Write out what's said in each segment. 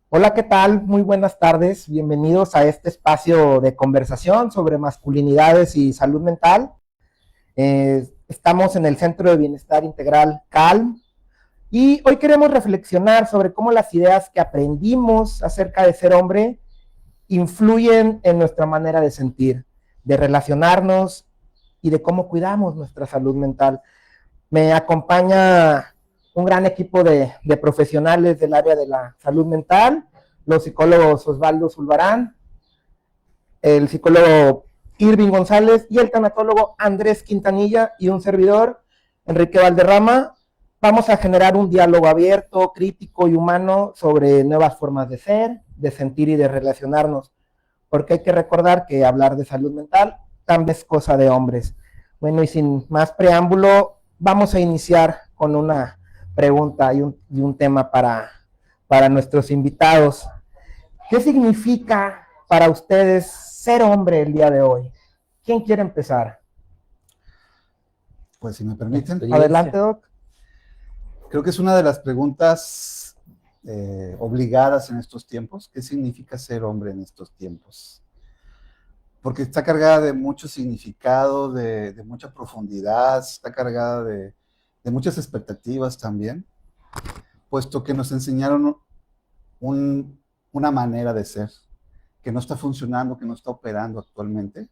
Hola, ¿qué tal? Muy buenas tardes. Bienvenidos a este espacio de conversación sobre masculinidades y salud mental. Estamos en el Centro de Bienestar Integral CALM y hoy queremos reflexionar sobre cómo las ideas que aprendimos acerca de ser hombre influyen en nuestra manera de sentir, de relacionarnos y de cómo cuidamos nuestra salud mental. Me acompaña un gran equipo de profesionales del área de la salud mental, los psicólogos Osvaldo Zulbarán, el psicólogo Irving González y el tanatólogo Andrés Quintanilla y un servidor, Enrique Valderrama. Vamos a generar un diálogo abierto, crítico y humano sobre nuevas formas de ser, de sentir y de relacionarnos, porque hay que recordar que hablar de salud mental también es cosa de hombres. Bueno, y sin más preámbulo, vamos a iniciar con una pregunta y un tema para nuestros invitados. ¿Qué significa para ustedes ser hombre el día de hoy? ¿Quién quiere empezar? Pues si me permiten. Adelante, Doc. Creo que es una de las preguntas obligadas en estos tiempos. ¿Qué significa ser hombre en estos tiempos? Porque está cargada de mucho significado, de mucha profundidad, está cargada de muchas expectativas también, puesto que nos enseñaron una manera de ser que no está funcionando, que no está operando actualmente.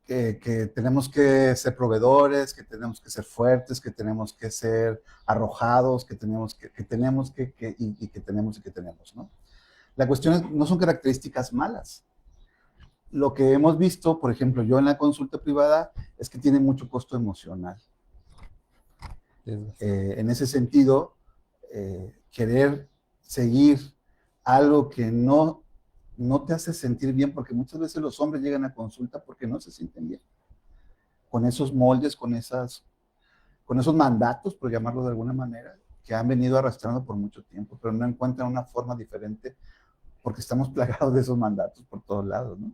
Que tenemos que ser proveedores, que tenemos que ser fuertes, que tenemos que ser arrojados, que tenemos, ¿no? La cuestión es, no son características malas. Lo que hemos visto, por ejemplo, yo en la consulta privada, es que tiene mucho costo emocional. En ese sentido, querer seguir algo que no te hace sentir bien, porque muchas veces los hombres llegan a consulta porque no se sienten bien, con esos moldes, con esos mandatos, por llamarlo de alguna manera, que han venido arrastrando por mucho tiempo, pero no encuentran una forma diferente porque estamos plagados de esos mandatos por todos lados, ¿no?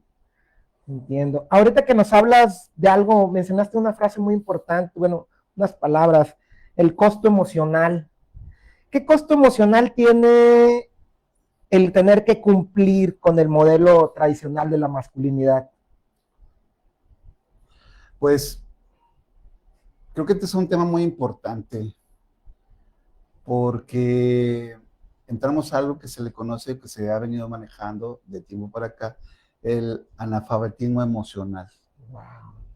Entiendo. Ahorita que nos hablas de algo, mencionaste una frase muy importante, bueno, unas palabras, el costo emocional. ¿Qué costo emocional tiene el tener que cumplir con el modelo tradicional de la masculinidad? Pues creo que este es un tema muy importante porque entramos a algo que se le conoce, que se ha venido manejando de tiempo para acá, el analfabetismo emocional. Wow.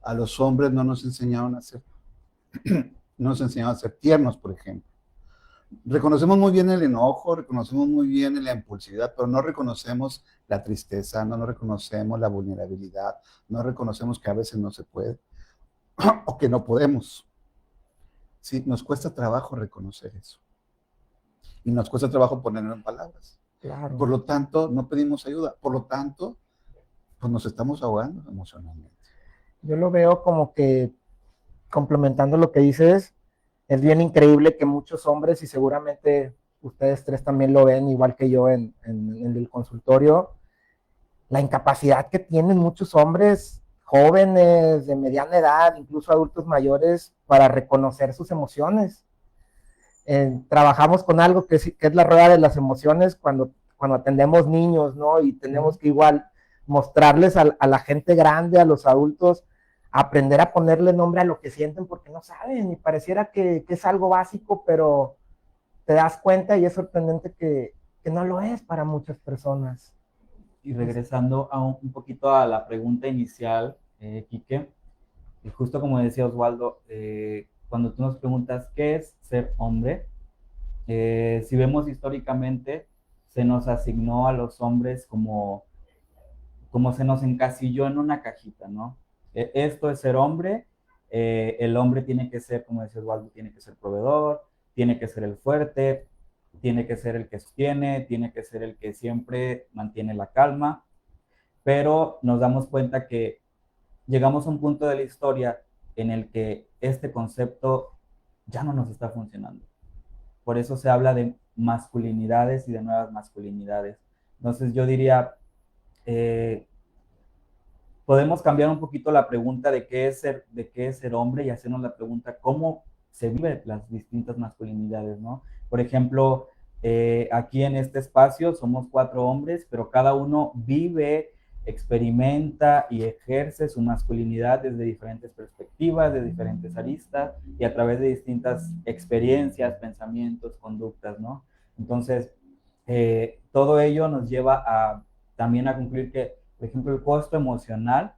A los hombres no nos enseñaron a ser, no nos enseñaron a ser tiernos, por ejemplo. Reconocemos muy bien el enojo, reconocemos muy bien la impulsividad, pero no reconocemos la tristeza, no reconocemos la vulnerabilidad, no reconocemos que a veces no se puede o que no podemos. Sí, nos cuesta trabajo reconocer eso. Y nos cuesta trabajo ponerlo en palabras. Claro. Por lo tanto, no pedimos ayuda. Por lo tanto, pues nos estamos ahogando emocionalmente. Yo lo veo como que, complementando lo que dices, es bien increíble que muchos hombres, y seguramente ustedes tres también lo ven, igual que yo en el consultorio, la incapacidad que tienen muchos hombres jóvenes, de mediana edad, incluso adultos mayores, para reconocer sus emociones. Trabajamos con algo que es la rueda de las emociones cuando atendemos niños, ¿no? Y tenemos que igual mostrarles a la gente grande, a los adultos, aprender a ponerle nombre a lo que sienten porque no saben y pareciera que es algo básico, pero te das cuenta y es sorprendente que no lo es para muchas personas. Y regresando a un poquito a la pregunta inicial, Quique, y justo como decía Osvaldo, cuando tú nos preguntas qué es ser hombre, si vemos históricamente, se nos asignó a los hombres como se nos encasilló en una cajita, ¿no? Esto es ser hombre, el hombre tiene que ser, como decía Osvaldo, tiene que ser proveedor, tiene que ser el fuerte, tiene que ser el que sostiene, tiene que ser el que siempre mantiene la calma, pero nos damos cuenta que llegamos a un punto de la historia en el que este concepto ya no nos está funcionando. Por eso se habla de masculinidades y de nuevas masculinidades. Entonces yo diría, podemos cambiar un poquito la pregunta de qué es ser hombre y hacernos la pregunta cómo se viven las distintas masculinidades, ¿no? Por ejemplo, aquí en este espacio somos 4 hombres, pero cada uno vive, experimenta y ejerce su masculinidad desde diferentes perspectivas, de diferentes aristas y a través de distintas experiencias, pensamientos, conductas, ¿no? Entonces, todo ello nos lleva también a concluir que, por ejemplo, el costo emocional,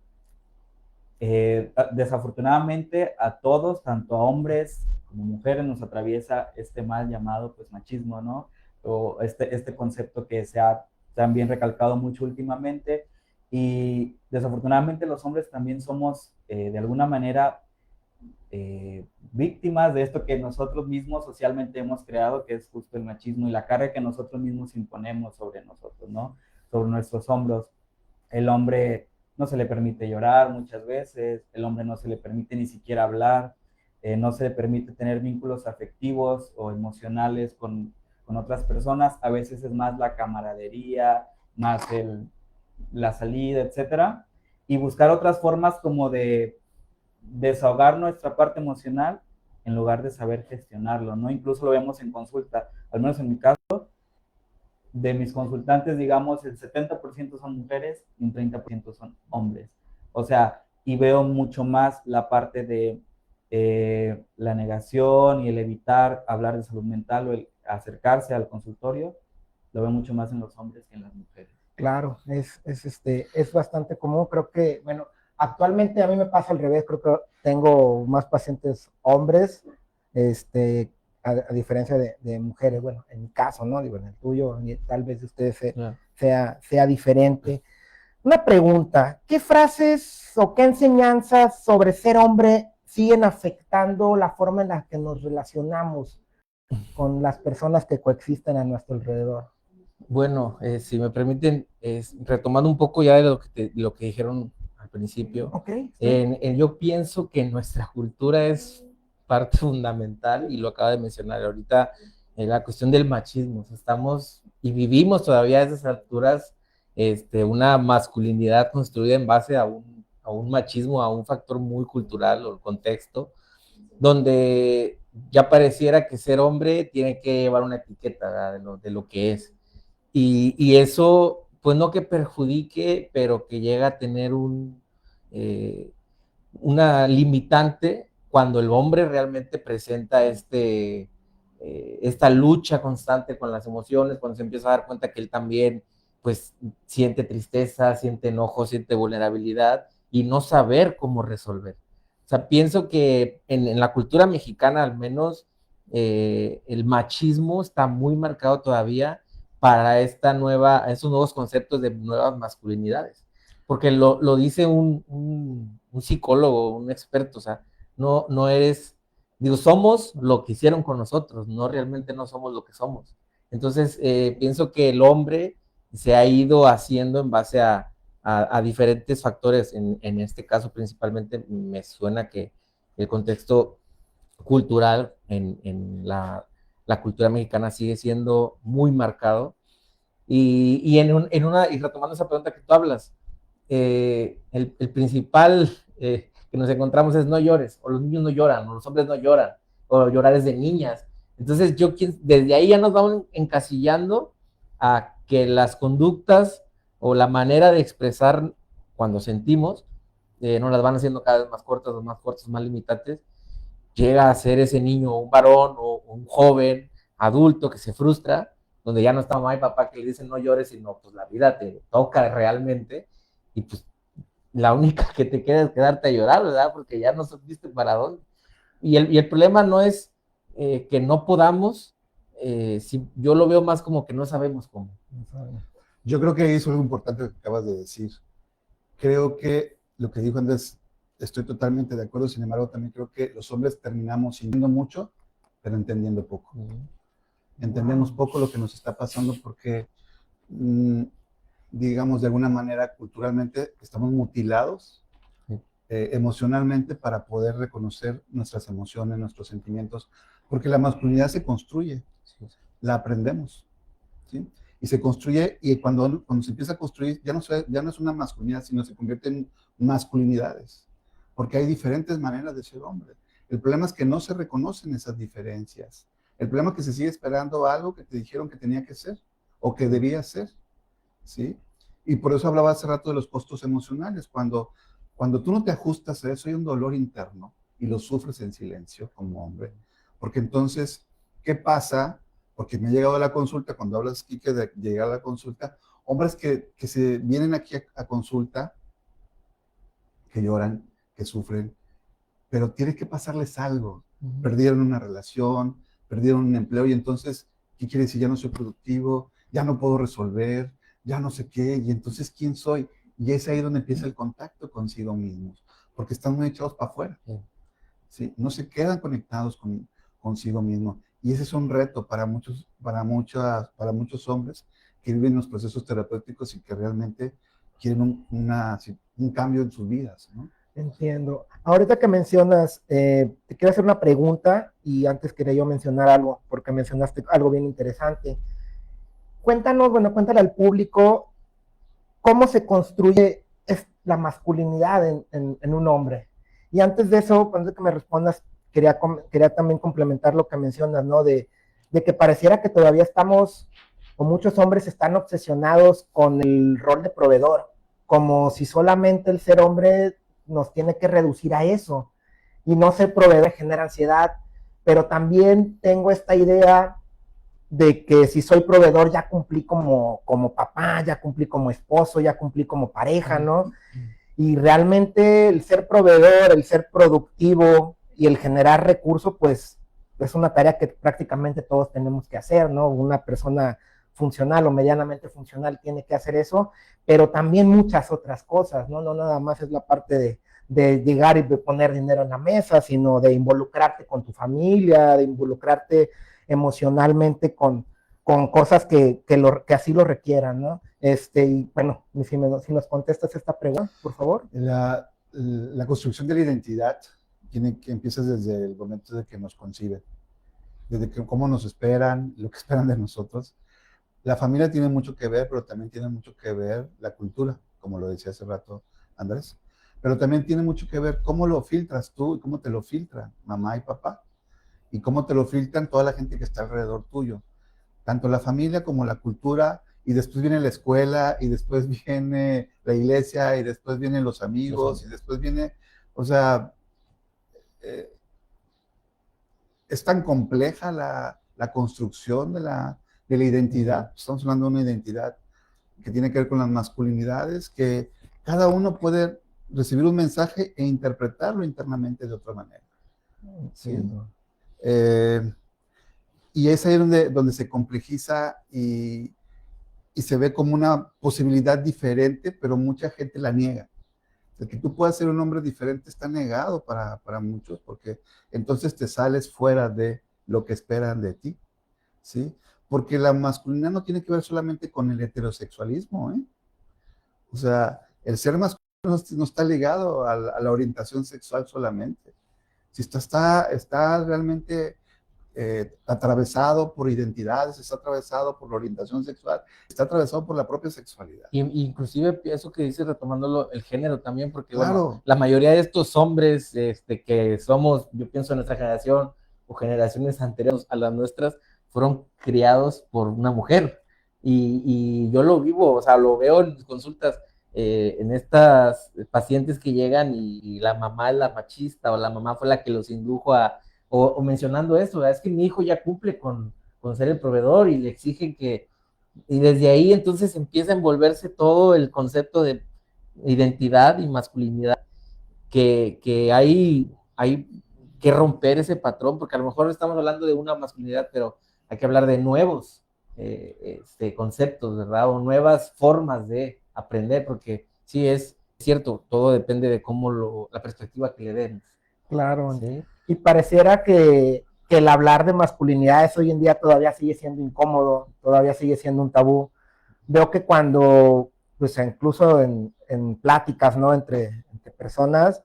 desafortunadamente a todos, tanto a hombres como mujeres, nos atraviesa este mal llamado pues machismo, ¿no? O este concepto que se ha también recalcado mucho últimamente, y desafortunadamente los hombres también somos de alguna manera víctimas de esto que nosotros mismos socialmente hemos creado, que es justo el machismo y la carga que nosotros mismos imponemos sobre nosotros, ¿no? Sobre nuestros hombros. El hombre no se le permite llorar muchas veces, el hombre no se le permite ni siquiera hablar, no se le permite tener vínculos afectivos o emocionales con otras personas, a veces es más la camaradería, más la salida, etcétera, y buscar otras formas como de desahogar nuestra parte emocional en lugar de saber gestionarlo, ¿no? Incluso lo vemos en consulta, al menos en mi caso, de mis consultantes, digamos, el 70% son mujeres y un 30% son hombres. O sea, y veo mucho más la parte de la negación y el evitar hablar de salud mental o el acercarse al consultorio, lo veo mucho más en los hombres que en las mujeres. Claro, es bastante común. Creo que, bueno, actualmente a mí me pasa al revés. Creo que tengo más pacientes hombres, a diferencia de mujeres. Bueno, en mi caso, ¿no? Digo, en el tuyo, tal vez de ustedes sea diferente. Una pregunta, ¿qué frases o qué enseñanzas sobre ser hombre siguen afectando la forma en la que nos relacionamos con las personas que coexisten a nuestro alrededor? Bueno, si me permiten, retomando un poco ya de lo que dijeron al principio, Okay, sí. yo pienso que nuestra cultura es parte fundamental, y lo acaba de mencionar ahorita, la cuestión del machismo. O sea, estamos y vivimos todavía a esas alturas una masculinidad construida en base a un machismo, a un factor muy cultural o contexto, donde ya pareciera que ser hombre tiene que llevar una etiqueta, ¿verdad? De lo que es. Y eso, pues no que perjudique, pero que llega a tener una limitante cuando el hombre realmente presenta esta lucha constante con las emociones, cuando se empieza a dar cuenta que él también pues siente tristeza, siente enojo, siente vulnerabilidad y no saber cómo resolver. O sea, pienso que en la cultura mexicana al menos el machismo está muy marcado todavía para esos nuevos conceptos de nuevas masculinidades. Porque lo dice un psicólogo, un experto, o sea, no eres, digo, somos lo que hicieron con nosotros, realmente no somos lo que somos. Entonces, pienso que el hombre se ha ido haciendo en base a diferentes factores, en este caso principalmente me suena que el contexto cultural en la cultura mexicana sigue siendo muy marcado. Y retomando esa pregunta que tú hablas, el principal que nos encontramos es no llores, o los niños no lloran, o los hombres no lloran, o llorar es de niñas. Entonces desde ahí ya nos vamos encasillando a que las conductas o la manera de expresar cuando sentimos nos las van haciendo cada vez más cortas, más limitantes. Llega a ser ese niño un varón o un joven adulto que se frustra, donde ya no está mamá y papá que le dicen no llores, sino pues la vida te toca realmente, y pues la única que te queda es quedarte a llorar, ¿verdad? Porque ya no supiste para dónde. Y el problema no es que no podamos, yo lo veo más como que no sabemos cómo. Yo creo que es algo importante que acabas de decir. Creo que lo que dijo Andrés, estoy totalmente de acuerdo. Sin embargo, también creo que los hombres terminamos sintiendo mucho, pero entendiendo poco. Entendemos poco lo que nos está pasando porque, digamos, de alguna manera, culturalmente, estamos mutilados emocionalmente para poder reconocer nuestras emociones, nuestros sentimientos, porque la masculinidad se construye. la aprendemos, ¿sí? Y se construye, y cuando se empieza a construir, ya no es una masculinidad, sino se convierte en masculinidades, porque hay diferentes maneras de ser hombre. El problema es que no se reconocen esas diferencias. El problema es que se sigue esperando algo que te dijeron que tenía que ser, o que debía ser, ¿sí? Y por eso hablaba hace rato de los costos emocionales. Cuando tú no te ajustas a eso, hay un dolor interno y lo sufres en silencio como hombre. Porque entonces, ¿qué pasa? Porque me ha llegado a la consulta, cuando hablas, Quique, de llegar a la consulta, hombres que se vienen aquí a consulta, que lloran, que sufren, pero tiene que pasarles algo. Perdieron una relación, perdieron un empleo, y entonces, ¿qué quiere decir? Ya no soy productivo, ya no puedo resolver, ya no sé qué, y entonces, ¿quién soy? Y es ahí donde empieza el contacto consigo mismos, porque están muy echados para afuera, ¿sí? No se quedan conectados consigo mismos, y ese es un reto para muchos hombres que viven los procesos terapéuticos y que realmente quieren un cambio en sus vidas, ¿no? Entiendo. Ahorita que mencionas, te quiero hacer una pregunta y antes quería yo mencionar algo, porque mencionaste algo bien interesante. Cuéntale al público cómo se construye la masculinidad en un hombre. Y antes de eso, antes de que me respondas, quería también complementar lo que mencionas, ¿no? De que pareciera que todavía estamos, o muchos hombres están obsesionados con el rol de proveedor, como si solamente el ser hombre nos tiene que reducir a eso. Y no ser proveedor genera ansiedad, pero también tengo esta idea de que si soy proveedor ya cumplí como papá, ya cumplí como esposo, ya cumplí como pareja, ¿no? Y realmente el ser proveedor, el ser productivo y el generar recursos, pues es una tarea que prácticamente todos tenemos que hacer, ¿no? Una persona funcional o medianamente funcional tiene que hacer eso, pero también muchas otras cosas, ¿no? No nada más es la parte de llegar y de poner dinero en la mesa, sino de involucrarte con tu familia, de involucrarte emocionalmente con cosas que así lo requieran, ¿no? Y bueno, si nos contestas esta pregunta, por favor. La construcción de la identidad empieza desde el momento de que nos conciben, desde cómo nos esperan, lo que esperan de nosotros. La familia tiene mucho que ver, pero también tiene mucho que ver la cultura, como lo decía hace rato Andrés. Pero también tiene mucho que ver cómo lo filtras tú y cómo te lo filtran mamá y papá. Y cómo te lo filtran toda la gente que está alrededor tuyo. Tanto la familia como la cultura, y después viene la escuela, y después viene la iglesia, y después vienen los amigos, y después viene, o sea, es tan compleja la construcción de la identidad. Estamos hablando de una identidad que tiene que ver con las masculinidades, que cada uno puede recibir un mensaje e interpretarlo internamente de otra manera. ¿Sí? Y es ahí donde se complejiza y se ve como una posibilidad diferente, pero mucha gente la niega. El que tú puedas ser un hombre diferente está negado para muchos, porque entonces te sales fuera de lo que esperan de ti, ¿sí? Porque la masculinidad no tiene que ver solamente con el heterosexualismo, ¿eh? O sea, el ser masculino no está ligado a la orientación sexual solamente. Si está realmente atravesado por identidades, está atravesado por la orientación sexual, está atravesado por la propia sexualidad. Y inclusive eso que dices, retomándolo, el género también, porque claro, bueno, la mayoría de estos hombres que somos, yo pienso en nuestra generación o generaciones anteriores a las nuestras, fueron criados por una mujer. Y yo lo vivo, o sea, lo veo en mis consultas, en estas pacientes que llegan y la mamá es la machista o la mamá fue la que los indujo o mencionando eso, es que mi hijo ya cumple con ser el proveedor y le exigen que, y desde ahí entonces empieza a envolverse todo el concepto de identidad y masculinidad, que hay que romper ese patrón, porque a lo mejor estamos hablando de una masculinidad, pero hay que hablar de nuevos conceptos, ¿verdad? O nuevas formas de aprender, porque sí es cierto, todo depende de cómo la perspectiva que le den. Claro, ¿sí? Y pareciera que el hablar de masculinidades hoy en día todavía sigue siendo incómodo, todavía sigue siendo un tabú. Veo que cuando, pues incluso en pláticas, ¿no? Entre personas,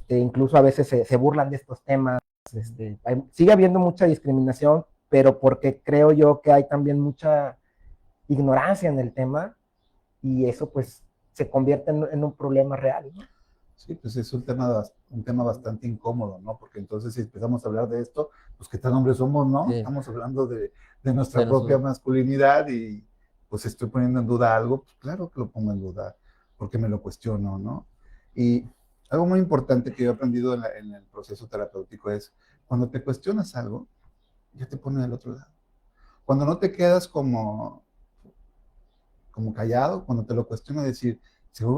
incluso a veces se burlan de estos temas, sigue habiendo mucha discriminación, pero porque creo yo que hay también mucha ignorancia en el tema y eso pues se convierte en un problema real, ¿no? Sí, pues es un tema bastante incómodo, ¿no? Porque entonces si empezamos a hablar de esto, pues qué tan hombres somos, ¿no? Sí. Estamos hablando de nuestra De propia nosotros. masculinidad y pues estoy poniendo en duda algo, pues claro que lo pongo en duda, porque me lo cuestiono, ¿no? Y algo muy importante que yo he aprendido en el proceso terapéutico es, cuando te cuestionas algo, ya te ponen del otro lado. Cuando no te quedas como callado, cuando te lo cuestionas, decir,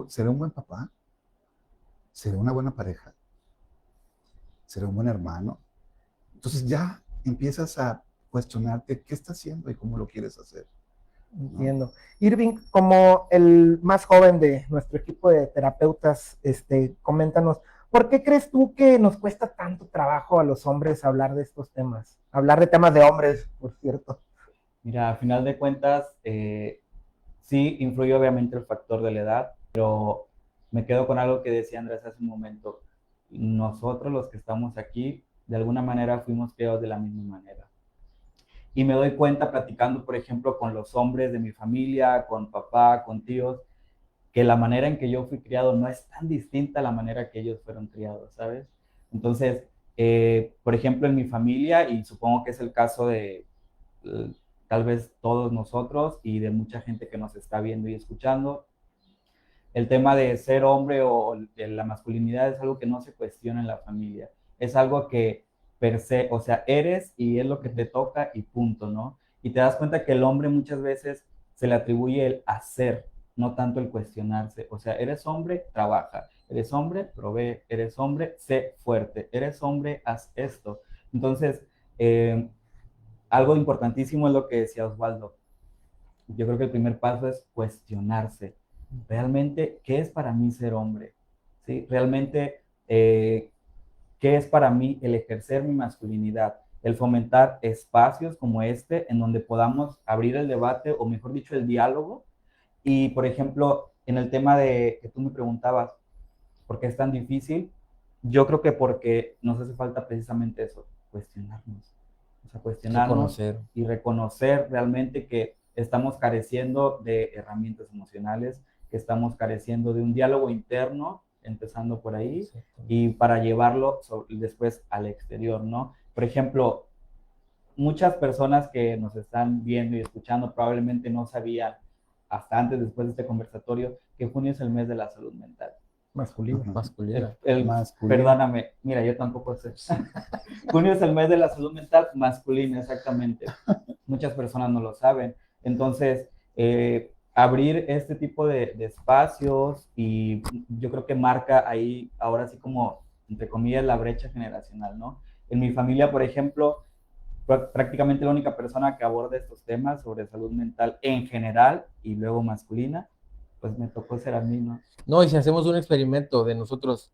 ¿seré un buen papá? ¿Seré una buena pareja? ¿Seré un buen hermano? Entonces ya empiezas a cuestionarte qué estás haciendo y cómo lo quieres hacer, ¿no? Entiendo. Irving, como el más joven de nuestro equipo de terapeutas, coméntanos, ¿por qué crees tú que nos cuesta tanto trabajo a los hombres hablar de estos temas? Hablar de temas de hombres, por cierto. Mira, a final de cuentas, sí influye obviamente el factor de la edad, pero me quedo con algo que decía Andrés hace un momento. Nosotros los que estamos aquí, de alguna manera fuimos criados de la misma manera. Y me doy cuenta platicando, por ejemplo, con los hombres de mi familia, con papá, con tíos, que la manera en que yo fui criado no es tan distinta a la manera que ellos fueron criados, ¿sabes? Entonces, por ejemplo, en mi familia, y supongo que es el caso de tal vez todos nosotros y de mucha gente que nos está viendo y escuchando, el tema de ser hombre o de la masculinidad es algo que no se cuestiona en la familia. Es algo que per se, o sea, eres y es lo que te toca y punto, ¿no? Y te das cuenta que el hombre muchas veces se le atribuye el hacer, no tanto el cuestionarse. O sea, eres hombre, trabaja. Eres hombre, provee. Eres hombre, sé fuerte. Eres hombre, haz esto. Entonces, algo importantísimo es lo que decía Osvaldo. Yo creo que el primer paso es cuestionarse. Realmente, ¿qué es para mí ser hombre? ¿Sí? Realmente, ¿qué es para mí el ejercer mi masculinidad? El fomentar espacios como este en donde podamos abrir el debate o mejor dicho el diálogo. Y por ejemplo, en el tema de que tú me preguntabas, ¿por qué es tan difícil? Yo creo que porque nos hace falta precisamente eso, cuestionarnos. O sea, cuestionarnos Reconocer. y reconocer realmente que estamos careciendo de herramientas emocionales, que estamos careciendo de un diálogo interno, empezando por ahí, y para llevarlo después al exterior, ¿no? Por ejemplo, muchas personas que nos están viendo y escuchando probablemente no sabían hasta antes, después de este conversatorio, que junio es el mes de la salud mental. Masculino. Masculina. Masculino. Perdóname, mira, yo tampoco sé. Junio es el mes de la salud mental masculina, exactamente. Muchas personas no lo saben. Entonces, abrir este tipo de espacios y yo creo que marca ahí, ahora sí como, entre comillas, la brecha generacional, ¿no? En mi familia, por ejemplo, prácticamente la única persona que aborda estos temas sobre salud mental en general y luego masculina, pues me tocó ser a mí, ¿no? No, y si hacemos un experimento de nosotros,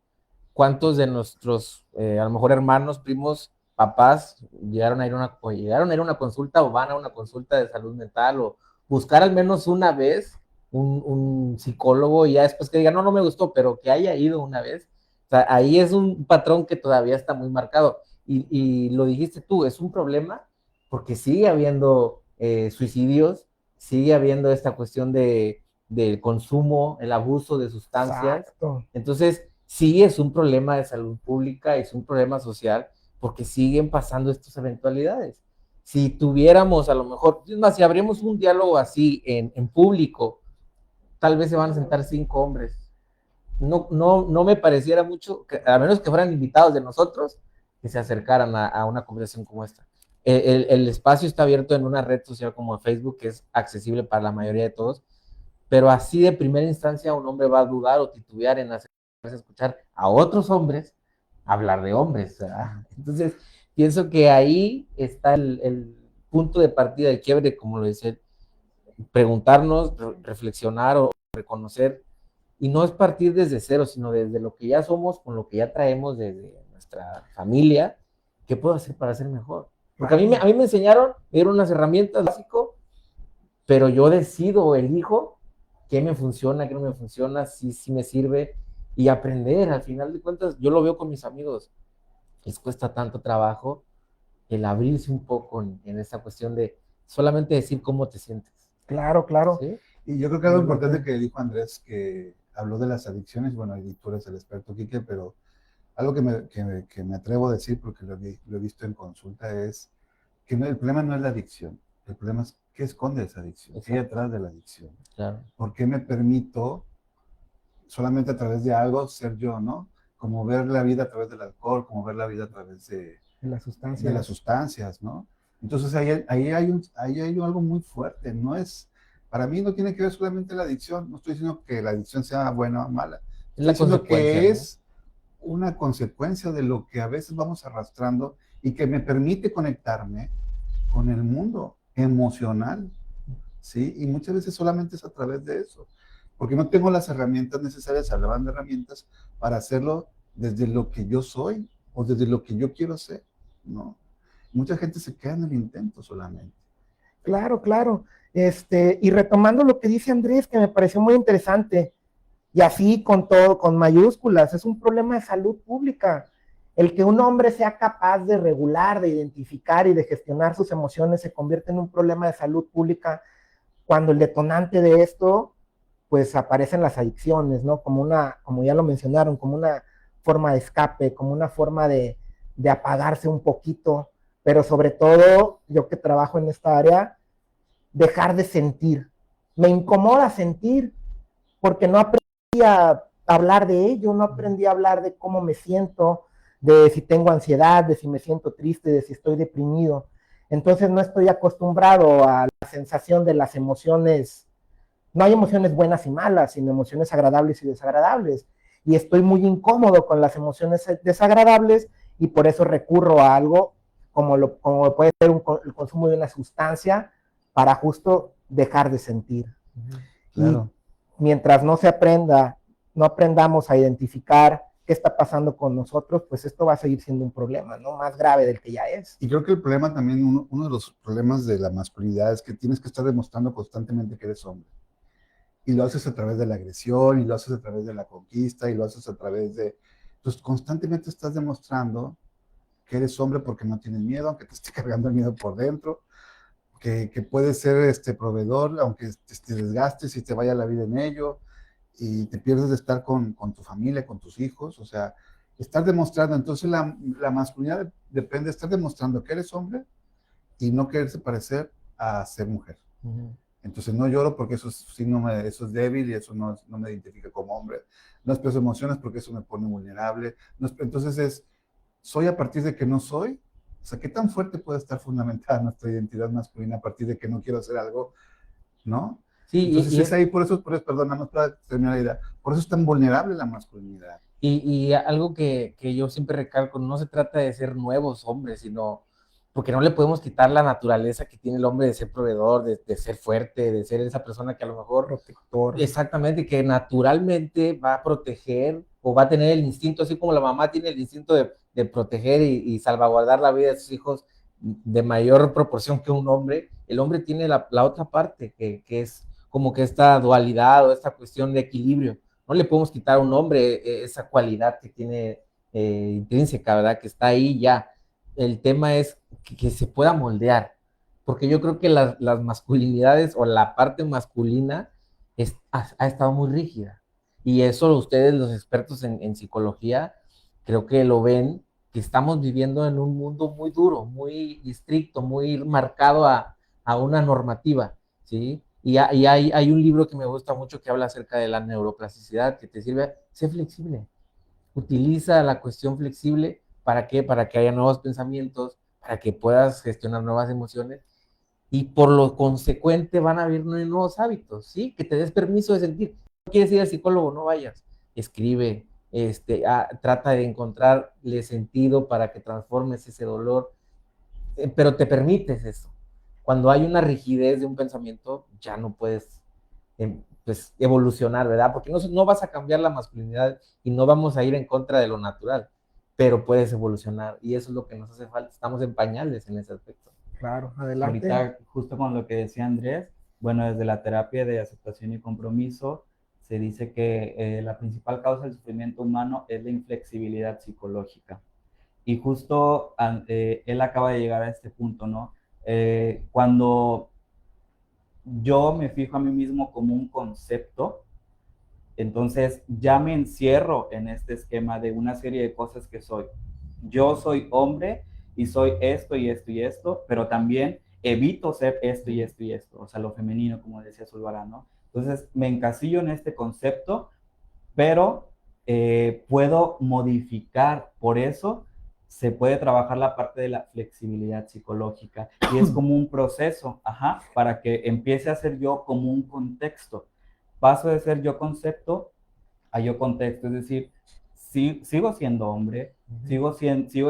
¿cuántos de nuestros, a lo mejor hermanos, primos, papás, llegaron a ir a una consulta o van a una consulta de salud mental o buscar al menos una vez un psicólogo y ya después que diga, no, no me gustó, pero que haya ido una vez? O sea, ahí es un patrón que todavía está muy marcado. Y lo dijiste tú, es un problema porque sigue habiendo suicidios, sigue habiendo esta cuestión del consumo, el abuso de sustancias. Exacto. Entonces, sí es un problema de salud pública, es un problema social, porque siguen pasando estas eventualidades. Si tuviéramos, a lo mejor, es más, si abrimos un diálogo así en público, tal vez se van a sentar 5 hombres. No me pareciera mucho, a menos que fueran invitados de nosotros, que se acercaran a una conversación como esta. El espacio está abierto en una red social como Facebook, que es accesible para la mayoría de todos, pero así de primera instancia un hombre va a dudar o titubear en hacerse escuchar a otros hombres hablar de hombres, ¿verdad? Entonces, pienso que ahí está el punto de partida de quiebre, como lo decía, preguntarnos, reflexionar o reconocer, y no es partir desde cero, sino desde lo que ya somos, con lo que ya traemos desde nuestra familia, ¿qué puedo hacer para ser mejor? Porque a mí me enseñaron, me dieron unas herramientas básicas, pero yo decido, elijo qué me funciona, qué no me funciona, si me sirve, y aprender. Al final de cuentas, yo lo veo con mis amigos, les cuesta tanto trabajo, el abrirse un poco en esta cuestión de solamente decir cómo te sientes. Claro, claro. ¿Sí? Y yo creo que algo importante que dijo Andrés, que habló de las adicciones, bueno, y tú eres el experto, Quique, pero algo que me atrevo a decir, porque lo he visto en consulta, es que el problema no es la adicción, el problema es qué esconde esa adicción, qué hay atrás de la adicción. Claro. ¿Por qué me permito solamente a través de algo ser yo, ¿no? Como ver la vida a través del alcohol, como ver la vida a través de las sustancias, ¿no? Entonces ahí hay algo muy fuerte, no es, para mí no tiene que ver solamente la adicción, no estoy diciendo que la adicción sea buena o mala, Es la estoy diciendo consecuencia, que ¿no? es una consecuencia de lo que a veces vamos arrastrando y que me permite conectarme con el mundo emocional, ¿sí? Y muchas veces solamente es a través de eso, porque no tengo las herramientas necesarias, hablaban de herramientas, para hacerlo desde lo que yo soy o desde lo que yo quiero ser, ¿no? Mucha gente se queda en el intento solamente. Claro, claro. Y retomando lo que dice Andrés, que me pareció muy interesante, y así con todo, con mayúsculas, es un problema de salud pública. El que un hombre sea capaz de regular, de identificar y de gestionar sus emociones se convierte en un problema de salud pública cuando el detonante de esto, pues aparecen las adicciones, ¿no? Como ya lo mencionaron, como una forma de escape, como una forma de apagarse un poquito, pero sobre todo, yo que trabajo en esta área, dejar de sentir. Me incomoda sentir porque no aprendí a hablar de ello, no aprendí a hablar de cómo me siento, de si tengo ansiedad, de si me siento triste, de si estoy deprimido. Entonces no estoy acostumbrado a la sensación de las emociones. No hay emociones buenas y malas, sino emociones agradables y desagradables. Y estoy muy incómodo con las emociones desagradables y por eso recurro a algo como puede ser el consumo de una sustancia para justo dejar de sentir. Claro. Y mientras no aprendamos a identificar qué está pasando con nosotros, pues esto va a seguir siendo un problema, ¿no? Más grave del que ya es. Y creo que el problema también, uno de los problemas de la masculinidad es que tienes que estar demostrando constantemente que eres hombre. Y lo haces a través de la agresión, y lo haces a través de la conquista, y lo haces a través de... Entonces, constantemente estás demostrando que eres hombre porque no tienes miedo, aunque te esté cargando el miedo por dentro, que puedes ser proveedor, aunque te desgastes y te vaya la vida en ello, y te pierdes de estar con tu familia, con tus hijos, o sea, estar demostrando. Entonces la masculinidad depende de estar demostrando que eres hombre y no quererse parecer a ser mujer. Entonces no lloro porque eso eso es débil y eso no me identifica como hombre. No expreso emociones porque eso me pone vulnerable. Entonces soy a partir de que no soy. O sea, ¿qué tan fuerte puede estar fundamentada nuestra identidad masculina a partir de que no quiero hacer algo, ¿no? Sí, Entonces es ahí, por eso, perdón, nada más para terminar la idea, por eso es tan vulnerable la masculinidad. y algo que yo siempre recalco, no se trata de ser nuevos hombres, sino porque no le podemos quitar la naturaleza que tiene el hombre de ser proveedor, de ser fuerte, de ser esa persona que a lo mejor... Protector. Exactamente, que naturalmente va a proteger o va a tener el instinto, así como la mamá tiene el instinto de proteger y salvaguardar la vida de sus hijos de mayor proporción que un hombre, el hombre tiene la otra parte, que es como que esta dualidad o esta cuestión de equilibrio. No le podemos quitar a un hombre esa cualidad que tiene intrínseca, ¿verdad? Que está ahí ya. El tema es que se pueda moldear, porque yo creo que las masculinidades o la parte masculina ha estado muy rígida. Y eso ustedes, los expertos en psicología, creo que lo ven, que estamos viviendo en un mundo muy duro, muy estricto, muy marcado a una normativa, ¿sí? Y hay un libro que me gusta mucho que habla acerca de la neuroplasticidad, que te sirve, sé flexible, utiliza la cuestión flexible, ¿para qué? Para que haya nuevos pensamientos, para que puedas gestionar nuevas emociones y por lo consecuente van a haber nuevos hábitos, ¿sí? Que te des permiso de sentir. No quieres ir al psicólogo, no vayas. Escribe, trata de encontrarle sentido para que transformes ese dolor, pero te permites eso. Cuando hay una rigidez de un pensamiento, ya no puedes pues, evolucionar, ¿verdad? Porque no vas a cambiar la masculinidad y no vamos a ir en contra de lo natural, pero puedes evolucionar y eso es lo que nos hace falta. Estamos en pañales en ese aspecto. Claro, adelante. Ahorita, justo con lo que decía Andrés, bueno, desde la terapia de aceptación y compromiso, se dice que la principal causa del sufrimiento humano es la inflexibilidad psicológica. Y justo él acaba de llegar a este punto, ¿no? Cuando yo me fijo a mí mismo como un concepto, entonces ya me encierro en este esquema de una serie de cosas que soy. Yo soy hombre y soy esto y esto y esto, pero también evito ser esto y esto y esto, o sea, lo femenino, como decía Zulbarán, ¿no? Entonces me encasillo en este concepto, pero puedo modificar, por eso se puede trabajar la parte de la flexibilidad psicológica y es como un proceso, ajá, para que empiece a ser yo como un contexto. Paso de ser yo concepto a yo contexto, es decir, sigo siendo hombre, sigo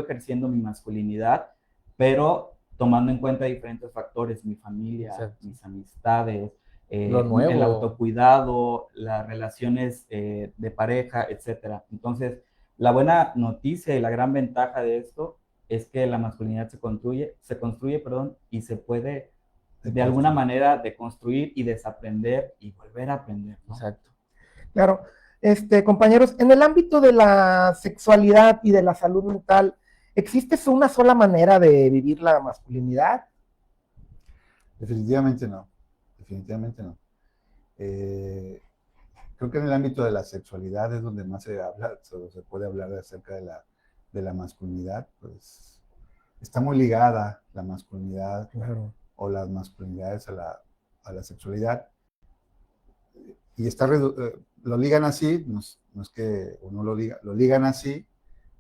ejerciendo mi masculinidad, pero tomando en cuenta diferentes factores, mi familia, Exacto. mis amistades, Lo nuevo. el autocuidado, las relaciones de pareja, etcétera. Entonces, la buena noticia y la gran ventaja de esto es que la masculinidad se construye, perdón, y se puede de alguna manera deconstruir y desaprender y volver a aprender, ¿no? Exacto. Claro. Compañeros, en el ámbito de la sexualidad y de la salud mental, ¿existe una sola manera de vivir la masculinidad? Definitivamente no, definitivamente no. Creo que en el ámbito de la sexualidad es donde más se habla, se puede hablar acerca de la masculinidad, pues está muy ligada la masculinidad, Claro. o las masculinidades a la sexualidad, y lo ligan así, no es que uno lo ligan así,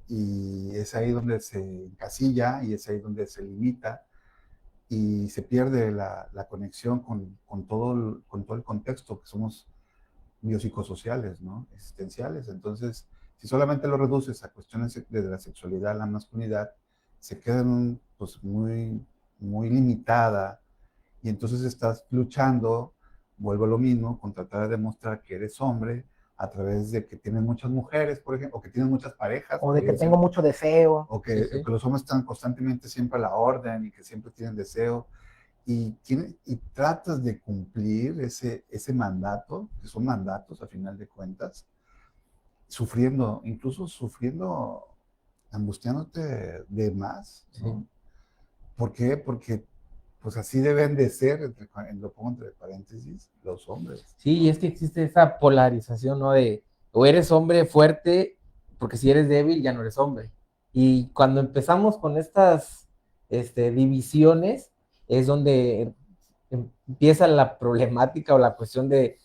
y es ahí donde se encasilla, y es ahí donde se limita, y se pierde la conexión con todo el contexto, que somos biopsicosociales, ¿no? Existenciales. Entonces, si solamente lo reduces a cuestiones de la sexualidad, la masculinidad, se queda pues, muy, muy limitada, y entonces estás luchando, vuelvo a lo mismo, con tratar de demostrar que eres hombre a través de que tienes muchas mujeres, por ejemplo, o que tienes muchas parejas. O de que tengo mucho deseo. O que, Sí. que los hombres están constantemente siempre a la orden y que siempre tienen deseo. Y tratas de cumplir ese mandato, que son mandatos a final de cuentas, incluso sufriendo, angustiándote de más, ¿no? Sí. ¿Por qué? Porque pues así deben de ser, lo pongo entre paréntesis, los hombres. Sí, y es que existe esa polarización, ¿no? De o eres hombre fuerte, porque si eres débil ya no eres hombre. Y cuando empezamos con estas divisiones, es donde empieza la problemática o la cuestión de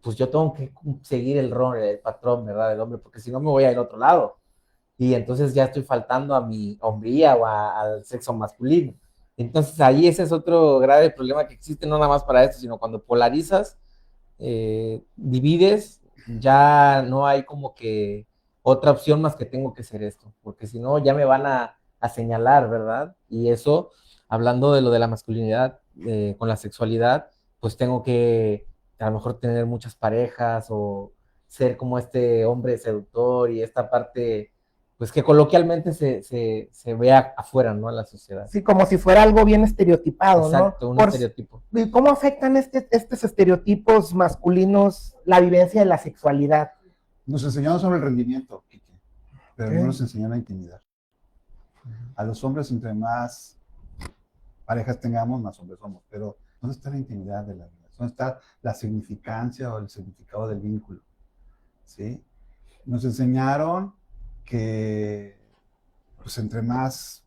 pues yo tengo que seguir el rol, el patrón, ¿verdad? Del hombre, porque si no me voy a ir a otro lado. Y entonces ya estoy faltando a mi hombría o al sexo masculino. Entonces ahí ese es otro grave problema que existe, no nada más para esto, sino cuando polarizas, divides, ya no hay como que otra opción más que tengo que ser esto, porque si no ya me van a señalar, ¿verdad? Y eso, hablando de lo de la masculinidad con la sexualidad, pues tengo que a lo mejor tener muchas parejas o ser como este hombre seductor y esta parte pues que coloquialmente se vea afuera, ¿no? En la sociedad. Sí, como si fuera algo bien estereotipado, exacto, ¿no? Un estereotipo. ¿Y cómo afectan estos estereotipos masculinos la vivencia de la sexualidad? Nos enseñaron sobre el rendimiento, Kike, pero Okay. no nos enseñaron a intimidar. A los hombres, entre más parejas tengamos, más hombres somos, pero ¿dónde está la intimidad de la vida? ¿Dónde está la significancia o el significado del vínculo? ¿Sí? Nos enseñaron que pues entre más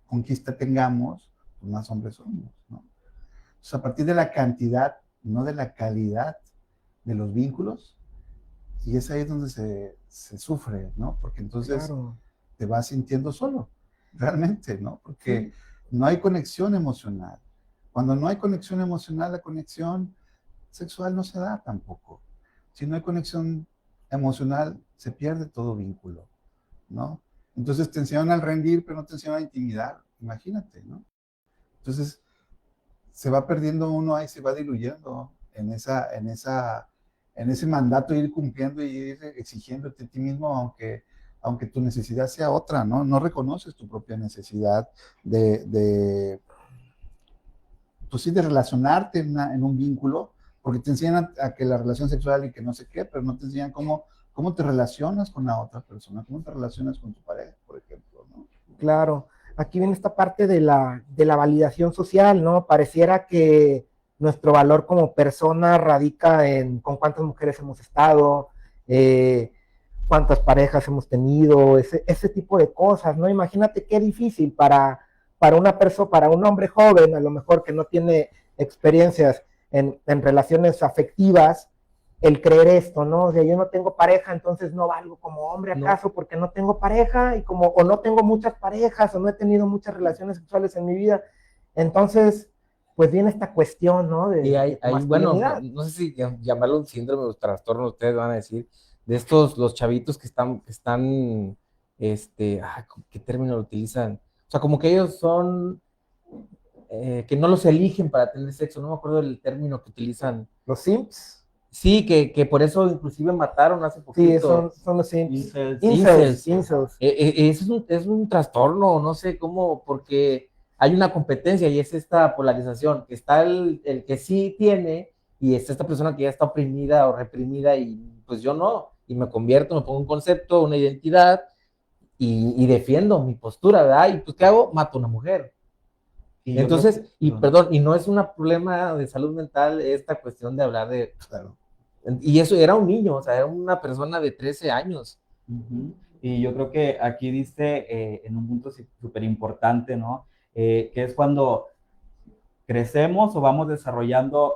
conquista tengamos, pues más hombres somos, ¿no? Entonces, a partir de la cantidad, no de la calidad de los vínculos, y es ahí donde se sufre, ¿no? Porque entonces Claro. te vas sintiendo solo, realmente, ¿no? Porque Sí. no hay conexión emocional. Cuando no hay conexión emocional, la conexión sexual no se da tampoco. Si no hay conexión emocional, se pierde todo vínculo, ¿no? Entonces te enseñan a rendir, pero no te enseñan a intimidar, imagínate, ¿no? Entonces se va perdiendo uno ahí, se va diluyendo en ese mandato de ir cumpliendo y ir exigiéndote a ti mismo, aunque tu necesidad sea otra, ¿no? No reconoces tu propia necesidad pues sí, de relacionarte en un vínculo, porque te enseñan a que la relación sexual y que no sé qué, pero no te enseñan cómo cómo te relacionas con la otra persona, cómo te relacionas con tu pareja, por ejemplo, ¿no? Claro, aquí viene esta parte de la validación social, ¿no? Pareciera que nuestro valor como persona radica en con cuántas mujeres hemos estado, eh, cuántas parejas hemos tenido, ese tipo de cosas, ¿no? Imagínate qué difícil para una persona, para un hombre joven, a lo mejor que no tiene experiencias en relaciones afectivas, el creer esto, ¿no? O sea, yo no tengo pareja, entonces no valgo como hombre, ¿acaso? Porque no tengo pareja y como, o no tengo muchas parejas, o no he tenido muchas relaciones sexuales en mi vida. Entonces, pues viene esta cuestión, ¿no? Y De bueno, masculinidad. no sé si llamarlo un síndrome o trastorno, ustedes van a decir, de estos, los chavitos que están, ¿qué término lo utilizan? O sea, como que ellos son, que no los eligen para tener sexo, no me acuerdo del término que utilizan. Los simps, Sí, que por eso inclusive mataron hace sí, poquito. son los simps. Incels. Incels. Es un trastorno, no sé cómo, porque hay una competencia y es esta polarización, que está el que sí tiene y está esta persona que ya está oprimida o reprimida y pues yo no, y me convierto, me pongo un concepto, una identidad y defiendo mi postura, ¿verdad? Y pues ¿qué hago? Mato a una mujer. Y yo creo Entonces, y perdón. perdón, y no es un problema de salud mental esta cuestión de hablar de, Claro. y eso era un niño, o sea, era una persona de 13 años. Ujú. Y yo creo que aquí diste en un punto súper importante, ¿no? Que es cuando crecemos o vamos desarrollando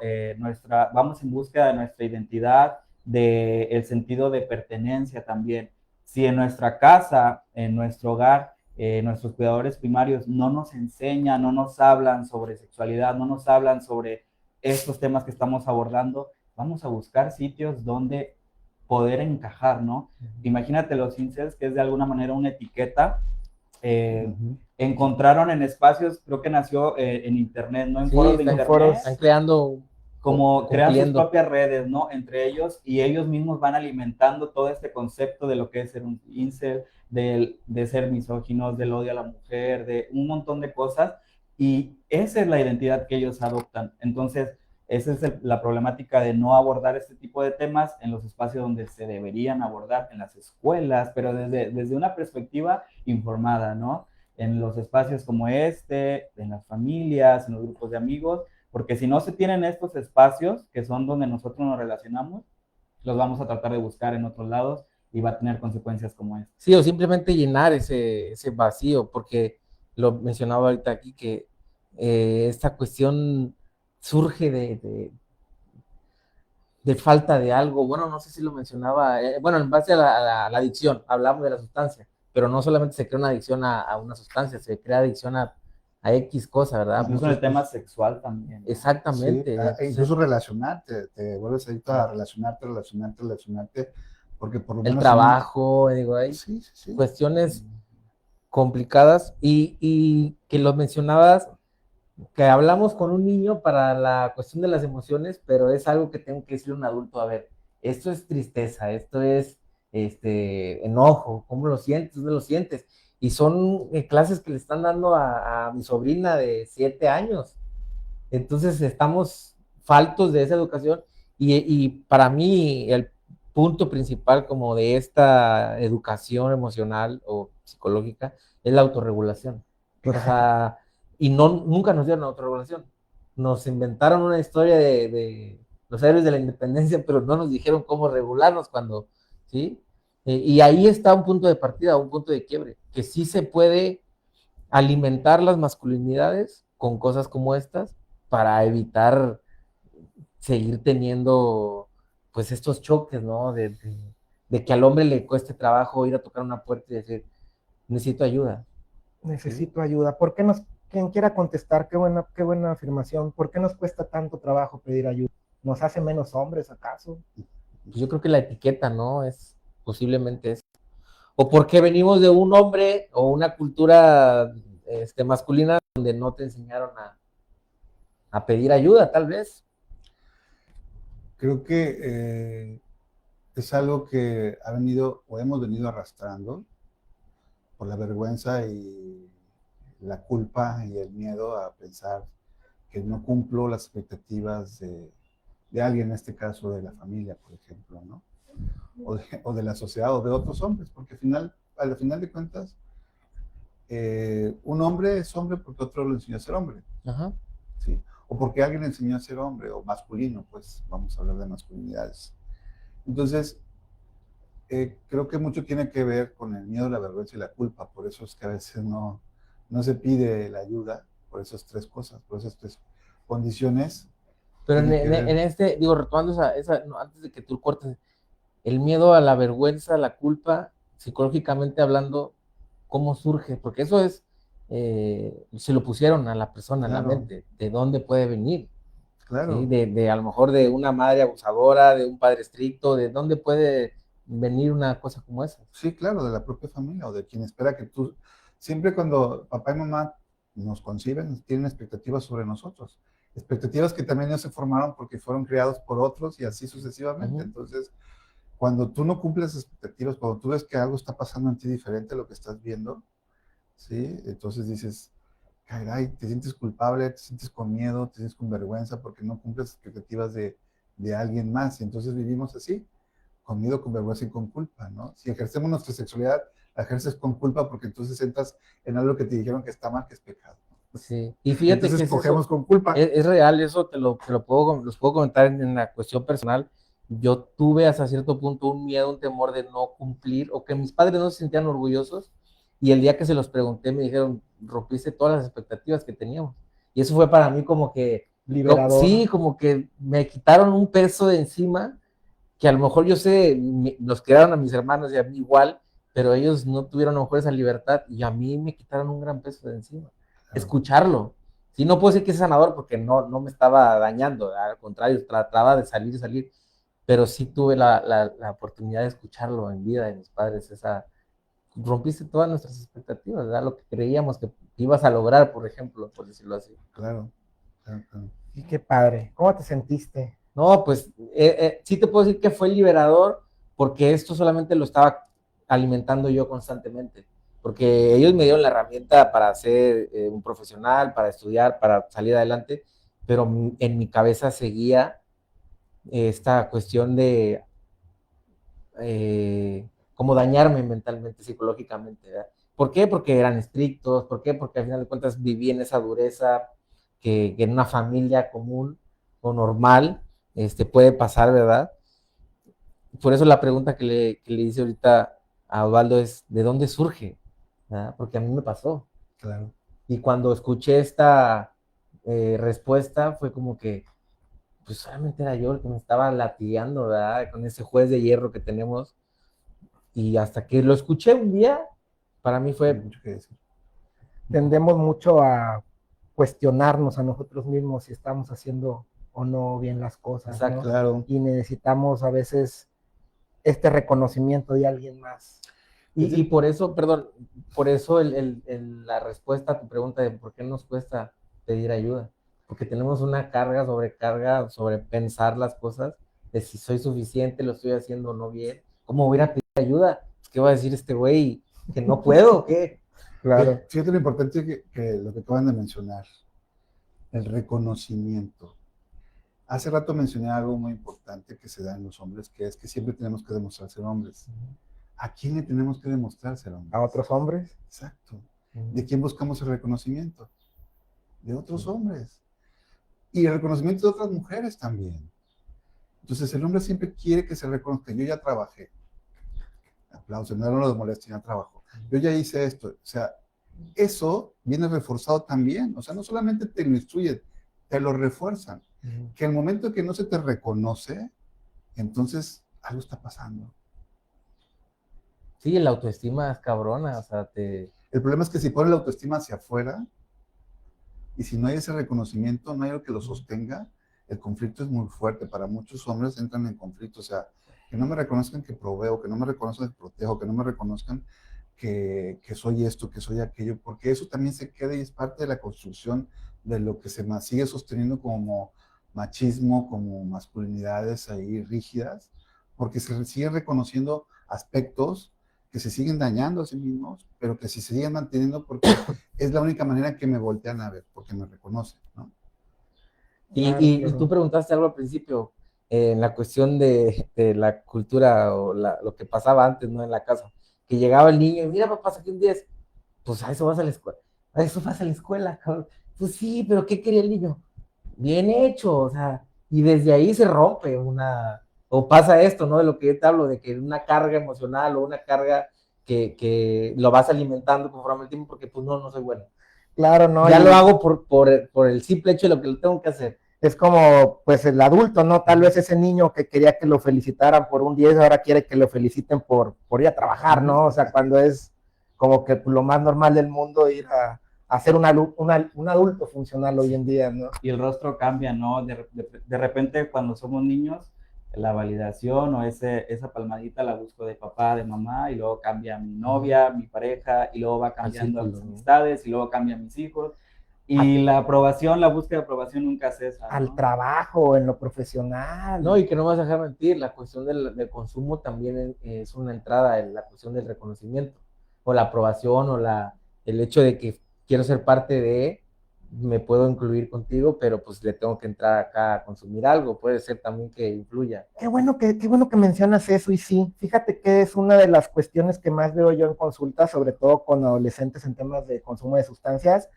vamos en búsqueda de nuestra identidad, del sentido de pertenencia también. Si en nuestra casa, en nuestro hogar, nuestros cuidadores primarios no nos enseñan, no nos hablan sobre sexualidad, no nos hablan sobre estos temas que estamos abordando, vamos a buscar sitios donde poder encajar, ¿no? Imagínate los incels, que es de alguna manera una etiqueta, encontraron en espacios, creo que nació en internet, ¿no? En Sí, foros de están, internet, están creando, como crean sus cumpliendo. propias redes, ¿no? Entre ellos, y ellos mismos van alimentando todo este concepto de lo que es ser un incel, de ser misóginos, del odio a la mujer, de un montón de cosas, y esa es la identidad que ellos adoptan. Entonces, esa es la problemática de no abordar este tipo de temas en los espacios donde se deberían abordar, en las escuelas, pero desde una perspectiva informada, ¿no? En los espacios como este, en las familias, en los grupos de amigos, porque si no se tienen estos espacios, que son donde nosotros nos relacionamos, los vamos a tratar de buscar en otros lados y va a tener consecuencias como esta. Sí, o simplemente llenar ese vacío, porque lo mencionaba ahorita aquí que esta cuestión surge de falta de algo. Bueno, no sé si lo mencionaba, bueno, en base a la adicción, hablamos de la sustancia, pero no solamente se crea una adicción a una sustancia, se crea adicción a X cosa, ¿verdad? Incluso en el Muchos, tema sexual también, ¿no? Sí, exactamente. e Entonces, incluso relacionarte, te vuelves adicto a relacionarte, porque por lo el menos trabajo, digo, hay sí, sí, sí. cuestiones complicadas y que lo mencionabas, que hablamos con un niño para la cuestión de las emociones, pero es algo que tengo que decir a un adulto, a ver, esto es tristeza, esto es enojo, ¿cómo lo sientes? ¿Dónde lo sientes? Y son clases que le están dando a mi sobrina de 7 años. Entonces estamos faltos de esa educación y para mí el punto principal como de esta educación emocional o psicológica es la autorregulación. O sea, y no, nunca nos dieron autorregulación. Nos inventaron una historia de los héroes de la independencia, pero no nos dijeron cómo regularnos cuando, ¿sí? Y ahí está un punto de partida, un punto de quiebre, que sí se puede alimentar las masculinidades con cosas como estas para evitar seguir teniendo pues estos choques, ¿no? De que al hombre le cueste trabajo ir a tocar una puerta y decir, necesito ayuda. Necesito ayuda. ¿Por qué quien quiera contestar, qué buena afirmación, ¿por qué nos cuesta tanto trabajo pedir ayuda? ¿Nos hace menos hombres acaso? Pues yo creo que la etiqueta, ¿no? Es posiblemente eso. O porque venimos de un hombre o una cultura masculina donde no te enseñaron a pedir ayuda, tal vez. Creo que es algo que ha venido o hemos venido arrastrando por la vergüenza y la culpa y el miedo a pensar que no cumplo las expectativas de alguien, en este caso de la familia, por ejemplo, ¿no? o de la sociedad o de otros hombres, porque al final de cuentas, un hombre es hombre porque otro lo enseñó a ser hombre, Ajá. ¿sí? O porque alguien le enseñó a ser hombre o masculino, pues vamos a hablar de masculinidades. Entonces, creo que mucho tiene que ver con el miedo, la vergüenza y la culpa, por eso es que a veces no se pide la ayuda, por esas tres cosas, por esas tres condiciones. Pero Tiene que ver. en este, digo, retomando no, antes de que tú cortes, el miedo a la vergüenza, a la culpa, psicológicamente hablando, ¿cómo surge? Porque eso es, se lo pusieron a la persona en la Claro. mente, ¿de dónde puede venir? Claro. ¿Sí? A lo mejor de una madre abusadora, de un padre estricto, ¿de dónde puede venir una cosa como esa? Sí, claro, de la propia familia o de quien espera que tú, siempre cuando papá y mamá nos conciben, tienen expectativas sobre nosotros, expectativas que también ellos se formaron porque fueron criados por otros y así sucesivamente. Entonces, cuando tú no cumples expectativas, cuando tú ves que algo está pasando en ti diferente a lo que estás viendo, ¿sí? Entonces dices, caray, te sientes culpable, te sientes con miedo, te sientes con vergüenza porque no cumples expectativas de alguien más y entonces vivimos así con miedo, con vergüenza y con culpa, ¿no? Si ejercemos nuestra sexualidad, la ejerces con culpa porque entonces entras en algo que te dijeron que está mal, que es pecado. Sí, y fíjate Entonces que es cogemos eso, con culpa. es real, eso los puedo comentar en la cuestión personal. Yo tuve hasta cierto punto un miedo, un temor de no cumplir o que mis padres no se sentían orgullosos y el día que se los pregunté me dijeron, rompiste todas las expectativas que teníamos. Y eso fue para mí como que, Liberador. sí, como que me quitaron un peso de encima que a lo mejor yo sé, los crearon a mis hermanos y a mí igual, pero ellos no tuvieron a lo mejor esa libertad y a mí me quitaron un gran peso de encima. Escucharlo. Sí, no puedo decir que es sanador porque no me estaba dañando, al contrario, trataba de salir, pero sí tuve la oportunidad de escucharlo en vida de mis padres, rompiste todas nuestras expectativas, ¿verdad? Lo que creíamos que ibas a lograr, por ejemplo, por decirlo así. Claro, claro, claro. Y qué padre. ¿Cómo te sentiste? No, pues sí te puedo decir que fue liberador porque esto solamente lo estaba alimentando yo constantemente, porque ellos me dieron la herramienta para ser un profesional, para estudiar, para salir adelante, pero en mi cabeza seguía esta cuestión de como dañarme mentalmente, psicológicamente, ¿verdad? ¿Por qué? Porque eran estrictos, ¿por qué? Porque al final de cuentas viví en esa dureza que en una familia común o normal puede pasar, ¿verdad? Por eso la pregunta que le hice ahorita a Osvaldo es, ¿de dónde surge? ¿Verdad? Porque a mí me pasó. Claro. Y cuando escuché esta respuesta fue como que, pues solamente era yo el que me estaba latigando, ¿verdad? Con ese juez de hierro que tenemos. Y hasta que lo escuché un día, para mí fue... Mucho que decir. Tendemos mucho a cuestionarnos a nosotros mismos si estamos haciendo o no bien las cosas, Exacto. ¿no? Claro. Y necesitamos a veces este reconocimiento de alguien más. Y por eso, perdón, por eso la respuesta a tu pregunta de por qué nos cuesta pedir ayuda. Porque tenemos una carga sobre pensar las cosas, de si soy suficiente, lo estoy haciendo o no bien. ¿Cómo voy a pedir ayuda? ¿Qué va a decir este güey? ¿Que no puedo? ¿Qué? Claro. Fíjate lo importante que lo que acaban de mencionar, el reconocimiento. Hace rato mencioné algo muy importante que se da en los hombres, que es que siempre tenemos que demostrar ser hombres. ¿A quién le tenemos que demostrar ser hombres? ¿A otros hombres? Exacto. ¿De quién buscamos el reconocimiento? De otros hombres. Y el reconocimiento de otras mujeres también. Entonces el hombre siempre quiere que se reconozca. Yo ya trabajé. Aplausos, no lo de molestia, ya trabajo. Yo ya hice esto. O sea, eso viene reforzado también. O sea, no solamente te lo instruyen, te lo refuerzan. Que el momento que no se te reconoce, entonces algo está pasando. Sí, la autoestima es cabrona, o sea, El problema es que si pones la autoestima hacia afuera y si no hay ese reconocimiento, no hay algo que lo sostenga, el conflicto es muy fuerte. Para muchos hombres entran en conflicto, o sea, que no me reconozcan que proveo, que no me reconozcan que protejo, que no me reconozcan que soy esto, que soy aquello, porque eso también se queda y es parte de la construcción de lo que se sigue sosteniendo como machismo, como masculinidades ahí rígidas, porque se siguen reconociendo aspectos que se siguen dañando a sí mismos, pero que se siguen manteniendo porque es la única manera que me voltean a ver, porque me reconocen, ¿no? Y tú preguntaste algo al principio, en la cuestión de la cultura o lo que pasaba antes, ¿no? En la casa, que llegaba el niño y mira, papá, saqué un 10, pues a eso vas a la escuela, a eso vas a la escuela, cabrón. Pues sí, pero ¿qué quería el niño? Bien hecho, o sea, y desde ahí se rompe o pasa esto, ¿no? De lo que yo te hablo, de que una carga emocional o una carga que lo vas alimentando conforme el tiempo, porque pues no soy bueno. Claro, ¿no? Ya Y lo hago por el simple hecho de lo que lo tengo que hacer. es como, pues, el adulto, ¿no? Tal vez ese niño que quería que lo felicitaran por un 10, ahora quiere que lo feliciten por ir a trabajar, ¿no? O sea, cuando es como que lo más normal del mundo ir a ser un adulto funcional hoy en día, ¿no? Y el rostro cambia, ¿no? De repente cuando somos niños, la validación o esa palmadita la busco de papá, de mamá, y luego cambia mi novia, mi pareja, y luego va cambiando a mis amistades, y luego cambia a mis hijos. Y la aprobación, la búsqueda de aprobación nunca cesa, ¿no? Al trabajo, en lo profesional. No, y que no me vas a dejar mentir, la cuestión del consumo también es una entrada en la cuestión del reconocimiento, o la aprobación, el hecho de que quiero ser parte de, me puedo incluir contigo, pero pues le tengo que entrar acá a consumir algo, puede ser también que influya. Qué bueno que mencionas eso, y sí, fíjate que es una de las cuestiones que más veo yo en consulta, sobre todo con adolescentes en temas de consumo de sustancias,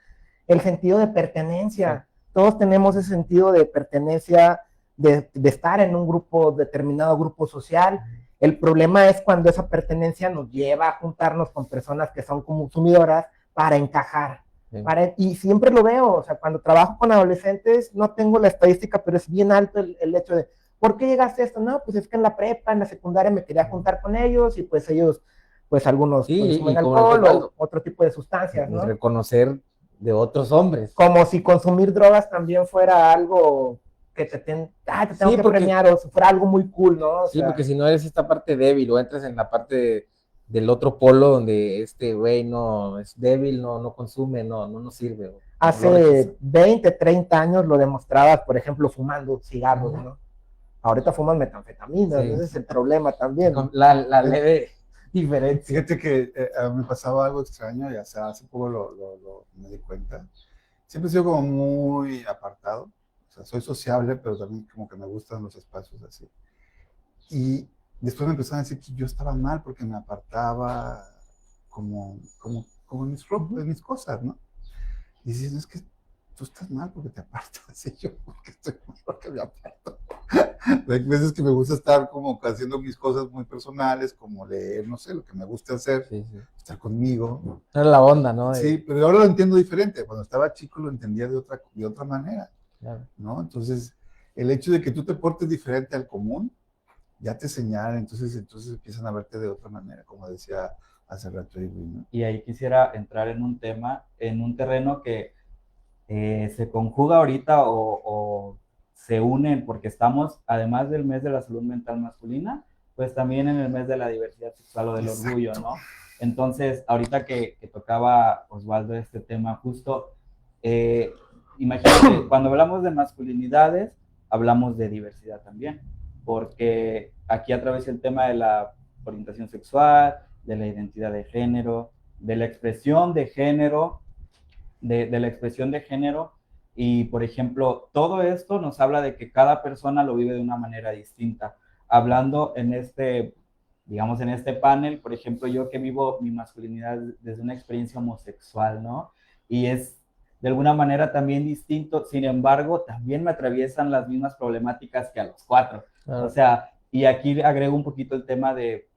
el sentido de pertenencia. Sí. Todos tenemos ese sentido de pertenencia, de estar en un grupo, determinado grupo social. El problema es cuando esa pertenencia nos lleva a juntarnos con personas que son consumidoras para encajar. Sí. Y siempre lo veo, o sea, cuando trabajo con adolescentes, no tengo la estadística, pero es bien alto el hecho de, ¿por qué llegaste a esto? No, pues es que en la prepa, en la secundaria me quería juntar con ellos, y pues ellos, pues algunos sí, consumen alcohol o otro tipo de sustancias, ¿no? Reconocer de otros hombres. Como si consumir drogas también fuera algo que te tengo sí, que premiar, o si fuera algo muy cool, ¿no? O sí, sea, porque si no eres esta parte débil o entras en la parte del otro polo donde este güey no es débil, no consume, no nos sirve. Hace 20, 30 años lo demostrabas, por ejemplo, fumando cigarros, ¿no? Ahorita fuman metanfetamina, sí. Ese es el problema también. La leve diferencia. Fíjate que me pasaba algo extraño, ya sea, hace poco me di cuenta. Siempre he sido como muy apartado, o sea, soy sociable, pero también como que me gustan los espacios así. Y después me empezaron a decir que yo estaba mal porque me apartaba como en mis cosas, ¿no? Y dices, no, es que tú estás mal porque te apartas, y yo porque estoy mal porque me aparto. Hay veces que me gusta estar como haciendo mis cosas muy personales, como leer, no sé, lo que me gusta hacer, sí. Estar conmigo. Era la onda, ¿no? Sí, pero ahora lo entiendo diferente. Cuando estaba chico lo entendía de otra manera, claro. ¿No? Entonces, el hecho de que tú te portes diferente al común, ya te señala, entonces empiezan a verte de otra manera, como decía hace rato Irwin, ¿no? Y ahí quisiera entrar en un tema, en un terreno que se conjuga ahorita o se unen, porque estamos, además del mes de la salud mental masculina, pues también en el mes de la diversidad sexual o del Exacto. Orgullo, ¿no? Entonces, ahorita que tocaba Osvaldo este tema justo, imagínate, cuando hablamos de masculinidades, hablamos de diversidad también, porque aquí atraviesa el tema de la orientación sexual, de la identidad de género, de la expresión de género, de la expresión de género, y por ejemplo, todo esto nos habla de que cada persona lo vive de una manera distinta. Hablando en digamos, en este panel, por ejemplo, yo que vivo mi masculinidad desde una experiencia homosexual, ¿no? Y es de alguna manera también distinto, sin embargo, también me atraviesan las mismas problemáticas que a los 4. O sea, y aquí agrego un poquito el tema de,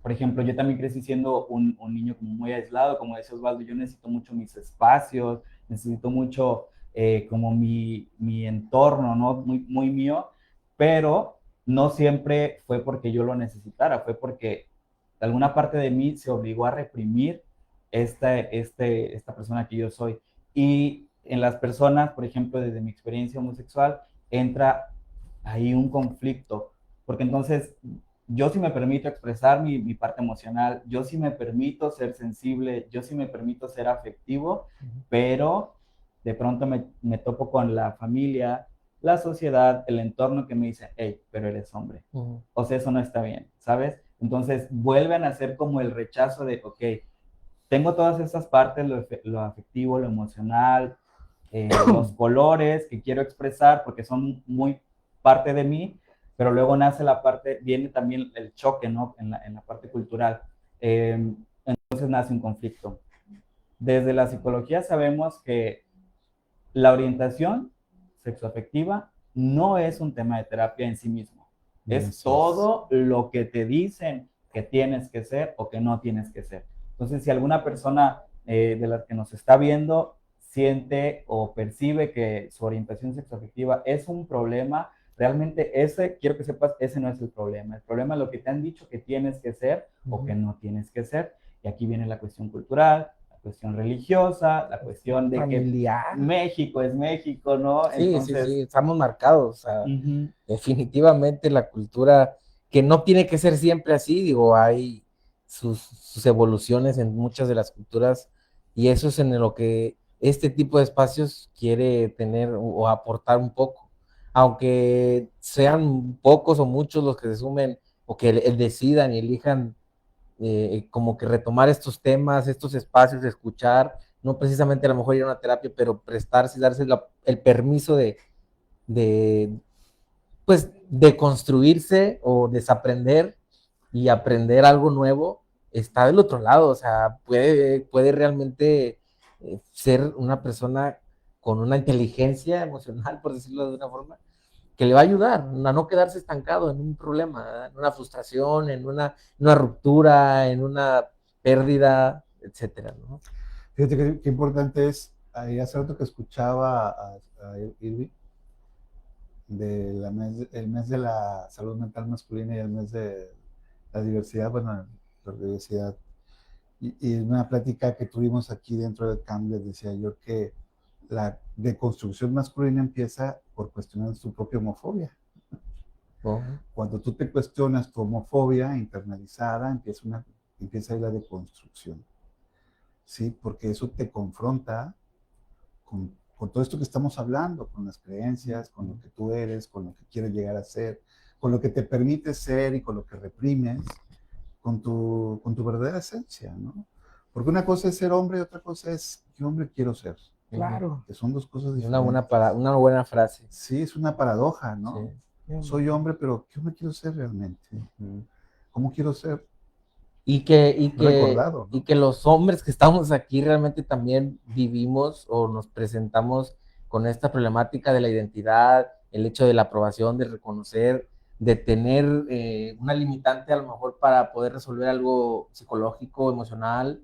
por ejemplo, yo también crecí siendo un niño como muy aislado, como decía Osvaldo, yo necesito mucho mis espacios, necesito mucho como mi entorno, ¿no? Muy, muy mío, pero no siempre fue porque yo lo necesitara, fue porque alguna parte de mí se obligó a reprimir esta persona que yo soy. Y en las personas, por ejemplo, desde mi experiencia homosexual, entra ahí un conflicto, porque entonces yo sí me permito expresar mi parte emocional, yo sí me permito ser sensible, yo sí me permito ser afectivo, pero de pronto me topo con la familia, la sociedad, el entorno que me dice, hey, pero eres hombre. O sea, eso no está bien, ¿sabes? Entonces vuelven a ser como el rechazo de, ok, tengo todas estas partes, lo afectivo, lo emocional, los colores que quiero expresar porque son muy parte de mí, pero luego nace la parte, viene también el choque, ¿no? En la parte cultural. Entonces nace un conflicto. Desde la psicología sabemos que la orientación sexoafectiva no es un tema de terapia en sí mismo. Es todo lo que te dicen que tienes que ser o que no tienes que ser. Entonces, si alguna persona de las que nos está viendo siente o percibe que su orientación sexoafectiva es un problema, realmente ese, quiero que sepas, ese no es el problema. El problema es lo que te han dicho que tienes que ser o que no tienes que ser. Y aquí viene la cuestión cultural, la cuestión religiosa, la cuestión de familiar. Que México es México, ¿no? Sí, Entonces, sí, estamos marcados. O sea, definitivamente la cultura, que no tiene que ser siempre así, digo, hay sus evoluciones en muchas de las culturas y eso es en lo que este tipo de espacios quiere tener o aportar un poco. Aunque sean pocos o muchos los que se sumen o que decidan y elijan como que retomar estos temas, estos espacios, de escuchar, no precisamente a lo mejor ir a una terapia, pero prestarse, darse el permiso de, pues, de construirse o desaprender y aprender algo nuevo, está del otro lado, o sea, puede realmente ser una persona con una inteligencia emocional, por decirlo de una forma, que le va a ayudar a no quedarse estancado en un problema, ¿verdad? En una frustración, en una ruptura, en una pérdida, etcétera, ¿no? Fíjate qué importante es, ahí hace rato que escuchaba a Irving, el mes de la salud mental masculina y el mes de la diversidad, bueno, la diversidad. Y en una plática que tuvimos aquí dentro del CAM, les decía yo que la deconstrucción masculina empieza por cuestionar tu propia homofobia. Cuando tú te cuestionas tu homofobia internalizada, empieza ahí la deconstrucción. ¿Sí? Porque eso te confronta con todo esto que estamos hablando, con las creencias, con lo que tú eres, con lo que quieres llegar a ser, con lo que te permite ser y con lo que reprimes, con tu verdadera esencia, ¿no? Porque una cosa es ser hombre y otra cosa es qué hombre quiero ser. Claro. Que son dos cosas diferentes. Una buena frase. Sí, es una paradoja, ¿no? Sí. Soy hombre, pero ¿qué hombre quiero ser realmente? ¿Cómo quiero ser? Recordado, ¿no? Y que los hombres que estamos aquí realmente también vivimos o nos presentamos con esta problemática de la identidad, el hecho de la aprobación, de reconocer, de tener una limitante a lo mejor para poder resolver algo psicológico, emocional.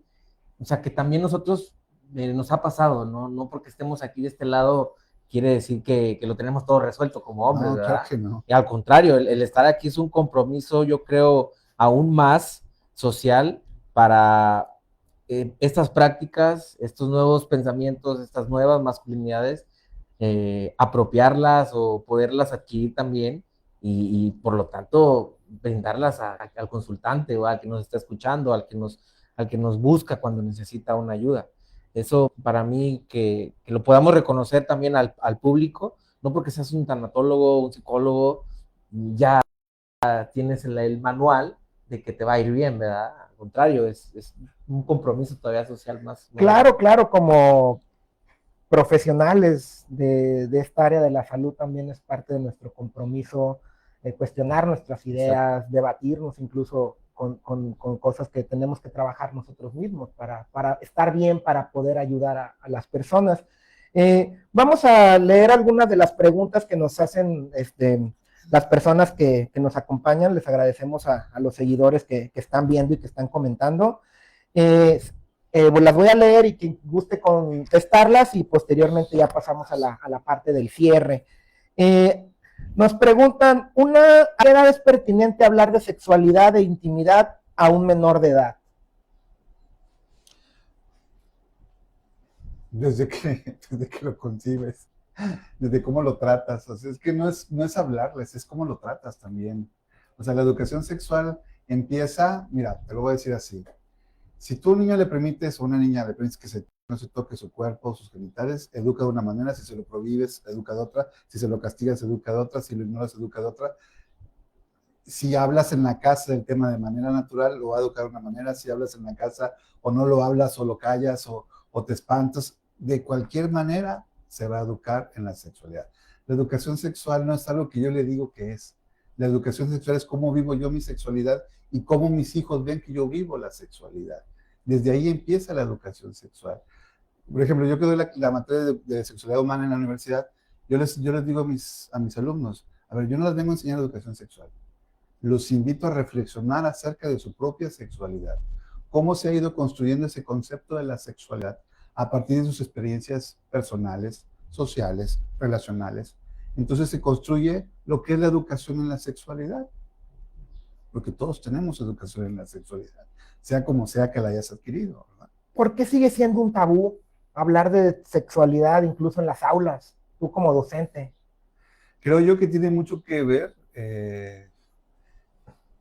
O sea, que también nosotros nos ha pasado, ¿no? No porque estemos aquí de este lado quiere decir que lo tenemos todo resuelto como hombres, No, ¿verdad? claro que no. Y al contrario, el estar aquí es un compromiso, yo creo, aún más social para estas prácticas, estos nuevos pensamientos, estas nuevas masculinidades, apropiarlas o poderlas adquirir también y por lo tanto brindarlas al consultante o al que nos está escuchando, al que nos busca cuando necesita una ayuda. Eso para mí, que lo podamos reconocer también al público, no porque seas un tanatólogo, un psicólogo, ya tienes el manual de que te va a ir bien, ¿verdad? Al contrario, es un compromiso todavía social más. Claro, claro, como profesionales de esta área de la salud también es parte de nuestro compromiso, cuestionar nuestras ideas, exacto, debatirnos incluso con cosas que tenemos que trabajar nosotros mismos para estar bien, para poder ayudar a las personas. Vamos a leer algunas de las preguntas que nos hacen las personas que nos acompañan. Les agradecemos a los seguidores que están viendo y que están comentando. Pues las voy a leer y quien guste contestarlas y posteriormente ya pasamos a la parte del cierre. Nos preguntan, ¿a qué edad es pertinente hablar de sexualidad e intimidad a un menor de edad? Desde que lo concibes, desde cómo lo tratas. O sea, es que no es hablarles, es cómo lo tratas también. O sea, la educación sexual empieza, mira, te lo voy a decir así. Si tú a un niño le permites, o a una niña le permites que no se toque su cuerpo, sus genitales, educa de una manera, si se lo prohíbes, educa de otra, si se lo castigas, educa de otra, si lo ignoras, educa de otra. Si hablas en la casa del tema de manera natural, lo va a educar de una manera. Si hablas en la casa o no lo hablas o lo callas o te espantas, de cualquier manera se va a educar en la sexualidad. La educación sexual no es algo que yo le digo que es. La educación sexual es cómo vivo yo mi sexualidad y cómo mis hijos ven que yo vivo la sexualidad. Desde ahí empieza la educación sexual. Por ejemplo, yo que doy la materia de sexualidad humana en la universidad, yo les digo a mis alumnos, a ver, yo no les vengo a enseñar educación sexual. Los invito a reflexionar acerca de su propia sexualidad. Cómo se ha ido construyendo ese concepto de la sexualidad a partir de sus experiencias personales, sociales, relacionales. Entonces se construye lo que es la educación en la sexualidad. Porque todos tenemos educación en la sexualidad, sea como sea que la hayas adquirido, ¿verdad? ¿Por qué sigue siendo un tabú hablar de sexualidad incluso en las aulas, tú como docente? Creo yo que tiene mucho que ver,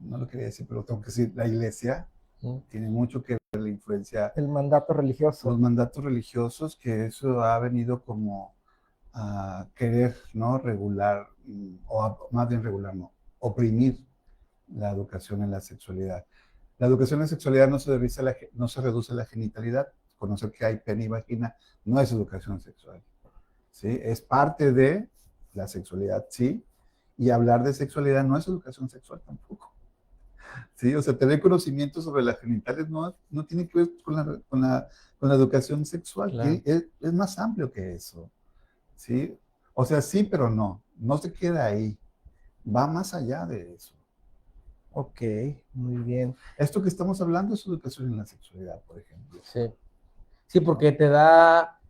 no lo quería decir, pero tengo que decir, la iglesia tiene mucho que ver la influencia, El mandato religioso. los mandatos religiosos, que eso ha venido como a querer, ¿no? Regular, más bien regular, no, oprimir la educación en la sexualidad. La educación en la sexualidad no se reduce a la genitalidad. Conocer que hay pene y vagina no es educación sexual, ¿sí? Es parte de la sexualidad, sí, y hablar de sexualidad no es educación sexual tampoco, ¿sí? O sea, tener conocimiento sobre las genitales no tiene que ver con la educación sexual, Claro. es más amplio que eso, ¿sí? O sea, sí, pero no se queda ahí, va más allá de eso. Ok, muy bien. Esto que estamos hablando es educación en la sexualidad, por ejemplo. Sí. Sí, porque te da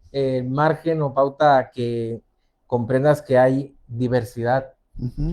margen o pauta a que comprendas que hay diversidad,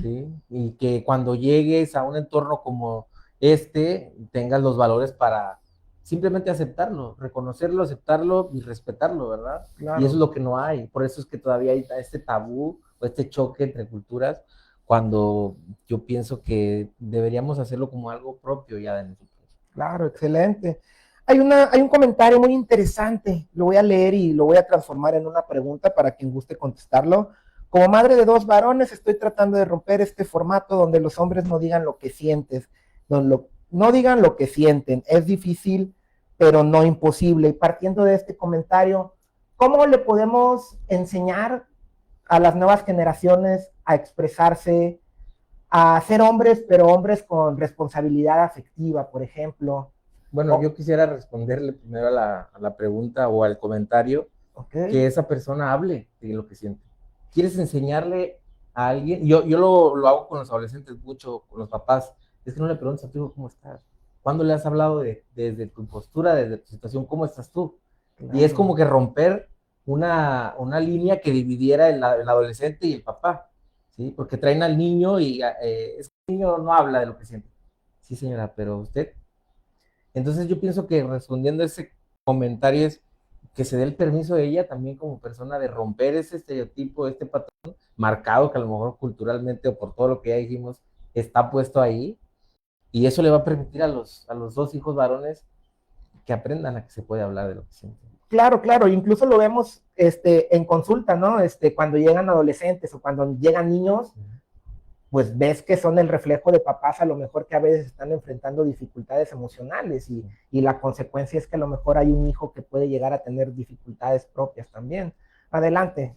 ¿sí? Y que cuando llegues a un entorno como este, tengas los valores para simplemente aceptarlo, reconocerlo, aceptarlo y respetarlo, ¿verdad? Claro. Y eso es lo que no hay. Por eso es que todavía hay este tabú o este choque entre culturas, cuando yo pienso que deberíamos hacerlo como algo propio ya de nosotros. Claro, excelente. Hay un comentario muy interesante, lo voy a leer y lo voy a transformar en una pregunta para quien guste contestarlo. Como madre de 2 varones, estoy tratando de romper este formato donde los hombres no digan lo que sientes, no digan lo que sienten. Es difícil, pero no imposible. Y partiendo de este comentario, ¿cómo le podemos enseñar a las nuevas generaciones a expresarse, a ser hombres, pero hombres con responsabilidad afectiva, por ejemplo? Bueno, yo quisiera responderle primero a la pregunta o al comentario, que esa persona hable de lo que siente. ¿Quieres enseñarle a alguien? Yo lo hago con los adolescentes mucho, con los papás. Es que no le preguntas a tu hijo cómo estás. ¿Cuándo le has hablado desde tu postura, desde tu situación, cómo estás tú? Claro. Y es como que romper una línea que dividiera el adolescente y el papá, ¿sí? Porque traen al niño y es que el niño no habla de lo que siente. Sí, señora, pero usted... Entonces yo pienso que respondiendo a ese comentario es que se dé el permiso de ella también como persona de romper ese estereotipo, este patrón marcado que a lo mejor culturalmente o por todo lo que ya dijimos está puesto ahí, y eso le va a permitir a los 2 hijos varones que aprendan a que se puede hablar de lo que sienten. Claro, claro, incluso lo vemos en consulta, ¿no? Cuando llegan adolescentes o cuando llegan niños, pues ves que son el reflejo de papás a lo mejor que a veces están enfrentando dificultades emocionales y la consecuencia es que a lo mejor hay un hijo que puede llegar a tener dificultades propias también. Adelante,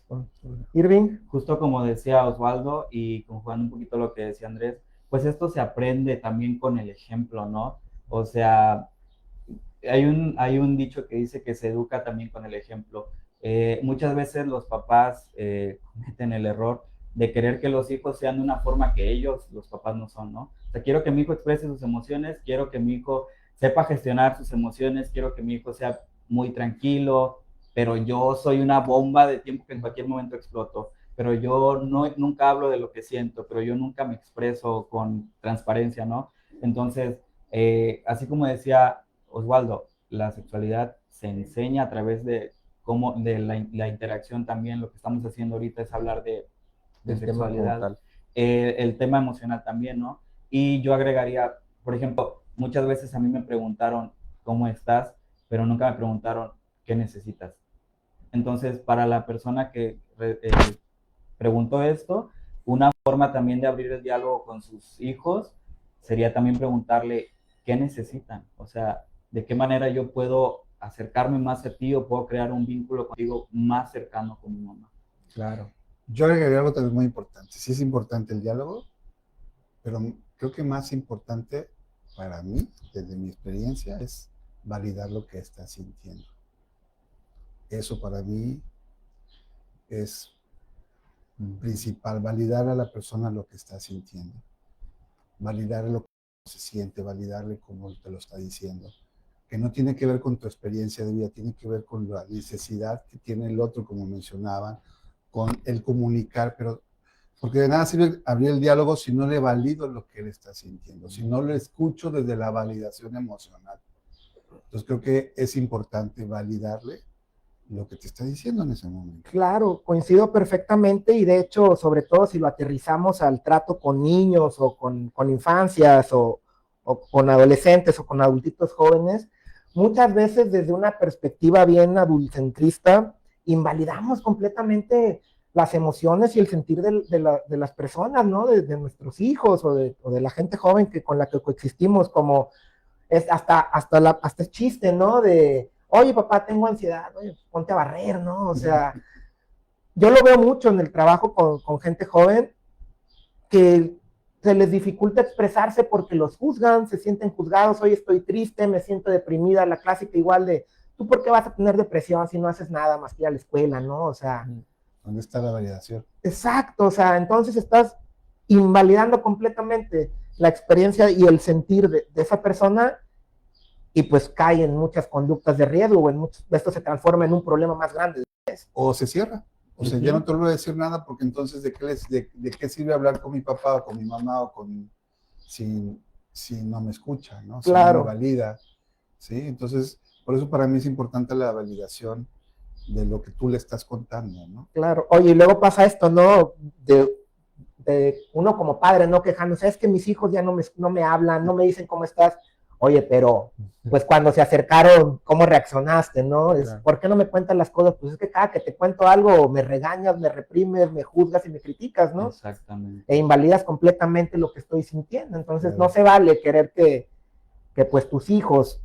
Irving. Justo como decía Osvaldo y conjugando un poquito lo que decía Andrés, pues esto se aprende también con el ejemplo, ¿no? O sea, hay un dicho que dice que se educa también con el ejemplo. Muchas veces los papás cometen el error de querer que los hijos sean de una forma que ellos, los papás, no son, ¿no? O sea, quiero que mi hijo exprese sus emociones, quiero que mi hijo sepa gestionar sus emociones, quiero que mi hijo sea muy tranquilo, pero yo soy una bomba de tiempo que en cualquier momento exploto, pero yo nunca hablo de lo que siento, pero yo nunca me expreso con transparencia, ¿no? Entonces, así como decía Osvaldo, la sexualidad se enseña a través de la interacción también. Lo que estamos haciendo ahorita es hablar de sexualidad, el tema emocional también, ¿no? Y yo agregaría, por ejemplo, muchas veces a mí me preguntaron cómo estás, pero nunca me preguntaron qué necesitas. Entonces, para la persona que preguntó esto, una forma también de abrir el diálogo con sus hijos sería también preguntarle qué necesitan, o sea, de qué manera yo puedo acercarme más a ti o puedo crear un vínculo contigo más cercano con mi mamá. Claro. Yo agregaría algo también muy importante. Sí es importante el diálogo, Pero creo que más importante para mí, desde mi experiencia, es validar lo que estás sintiendo. Eso para mí es principal, validar a la persona lo que está sintiendo, validar lo que se siente, validarle cómo te lo está diciendo, que no tiene que ver con tu experiencia de vida, tiene que ver con la necesidad que tiene el otro, como mencionaban, con el comunicar, pero porque de nada sirve abrir el diálogo si no le valido lo que él está sintiendo, si no lo escucho desde la validación emocional. Entonces creo que es importante validarle lo que te está diciendo en ese momento. Claro, coincido perfectamente y de hecho, sobre todo si lo aterrizamos al trato con niños o con infancias o con adolescentes o con adultitos jóvenes, muchas veces desde una perspectiva bien adulcentrista, invalidamos completamente las emociones y el sentir de las personas, ¿no? De nuestros hijos o de la gente joven con la que coexistimos, como es hasta es chiste, ¿no? De, oye, papá, tengo ansiedad, oye, ponte a barrer, ¿no? O sea, yo lo veo mucho en el trabajo con gente joven que se les dificulta expresarse porque los juzgan, se sienten juzgados, hoy estoy triste, me siento deprimida, la clásica igual de, ¿tú por qué vas a tener depresión si no haces nada más que ir a la escuela, ¿no? O sea, ¿dónde está la validación? exacto, o sea, entonces estás invalidando completamente la experiencia y el sentir de esa persona y pues cae en muchas conductas de riesgo o en muchos, esto se transforma en un problema más grande. O se cierra. O sea, ya no te vuelvo a decir nada porque entonces ¿de qué sirve hablar con mi papá o con mi mamá o si no me escucha, ¿no? Si Claro. no me valida, ¿sí? Entonces, por eso para mí es importante la validación de lo que tú le estás contando, ¿no? Claro. Oye, y luego pasa esto, ¿no? De uno como padre, ¿no? Quejándose, es que mis hijos ya no me hablan, no me dicen cómo estás. Oye, pero pues cuando se acercaron, ¿cómo reaccionaste, no? Claro. ¿Por qué no me cuentas las cosas? Pues es que cada que te cuento algo, me regañas, me reprimes, me juzgas y me criticas, ¿no? Exactamente. E invalidas completamente lo que estoy sintiendo. Entonces Claro. no se vale querer que pues tus hijos,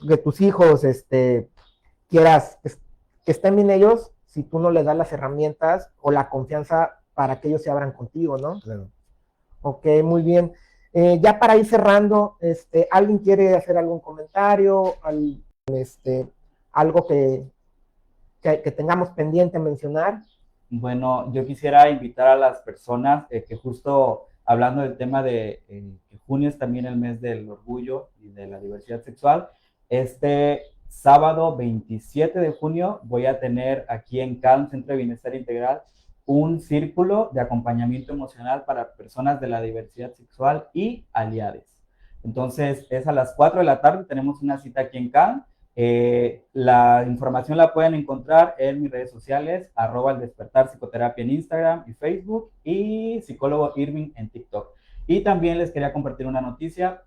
que tus hijos, quieras que estén bien ellos, si tú no les das las herramientas o la confianza para que ellos se abran contigo, ¿no? Claro. Ok, muy bien. Ya para ir cerrando, ¿alguien quiere hacer algún comentario? Algo que tengamos pendiente mencionar. Bueno, yo quisiera invitar a las personas que justo hablando del tema de que junio es también el mes del orgullo y de la diversidad sexual, este sábado 27 de junio voy a tener aquí en CALM, Centro de Bienestar Integral, un círculo de acompañamiento emocional para personas de la diversidad sexual y aliados. Entonces, es a las 4 de la tarde, tenemos una cita aquí en CALM. La información la pueden encontrar en mis redes sociales, @El Despertar Psicoterapia en Instagram y Facebook y Psicólogo Irving en TikTok. Y también les quería compartir una noticia,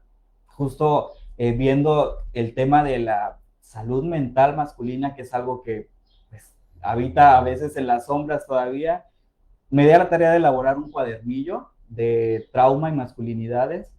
justo viendo el tema de la salud mental masculina, que es algo que pues, habita a veces en las sombras todavía. Me di a la tarea de elaborar un cuadernillo de trauma y masculinidades.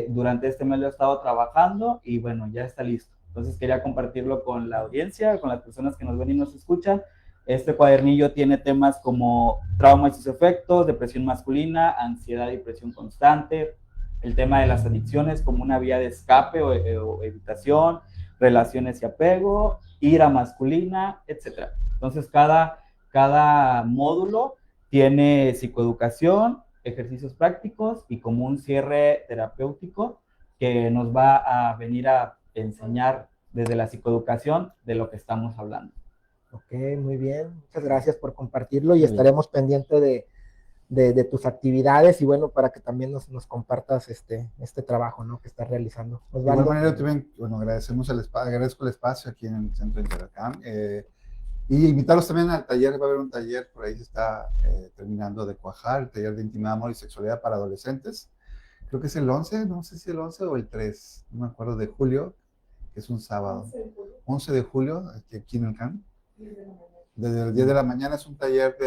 Durante este mes lo he estado trabajando y bueno, ya está listo. Entonces quería compartirlo con la audiencia, con las personas que nos ven y nos escuchan. Este cuadernillo tiene temas como trauma y sus efectos, depresión masculina, ansiedad y presión constante, el tema de las adicciones como una vía de escape o evitación, relaciones y apego, ira masculina, etc. Entonces cada módulo tiene psicoeducación, ejercicios prácticos y como un cierre terapéutico que nos va a venir a enseñar desde la psicoeducación de lo que estamos hablando. Ok, muy bien. Muchas gracias por compartirlo y estaremos pendientes de tus actividades y bueno, para que también nos compartas este trabajo, ¿no? Que estás realizando. De igual manera, también, bueno, agradezco el espacio aquí en el Centro Intercam. Y invitarlos también al taller, va a haber un taller, por ahí se está terminando de cuajar, el taller de intimidad, amor y sexualidad para adolescentes. Creo que es el 11, no sé si el 11 o el 3, no me acuerdo, de julio, que es un sábado. 11 de julio, aquí en el CAM. Desde las 10 de la mañana es un taller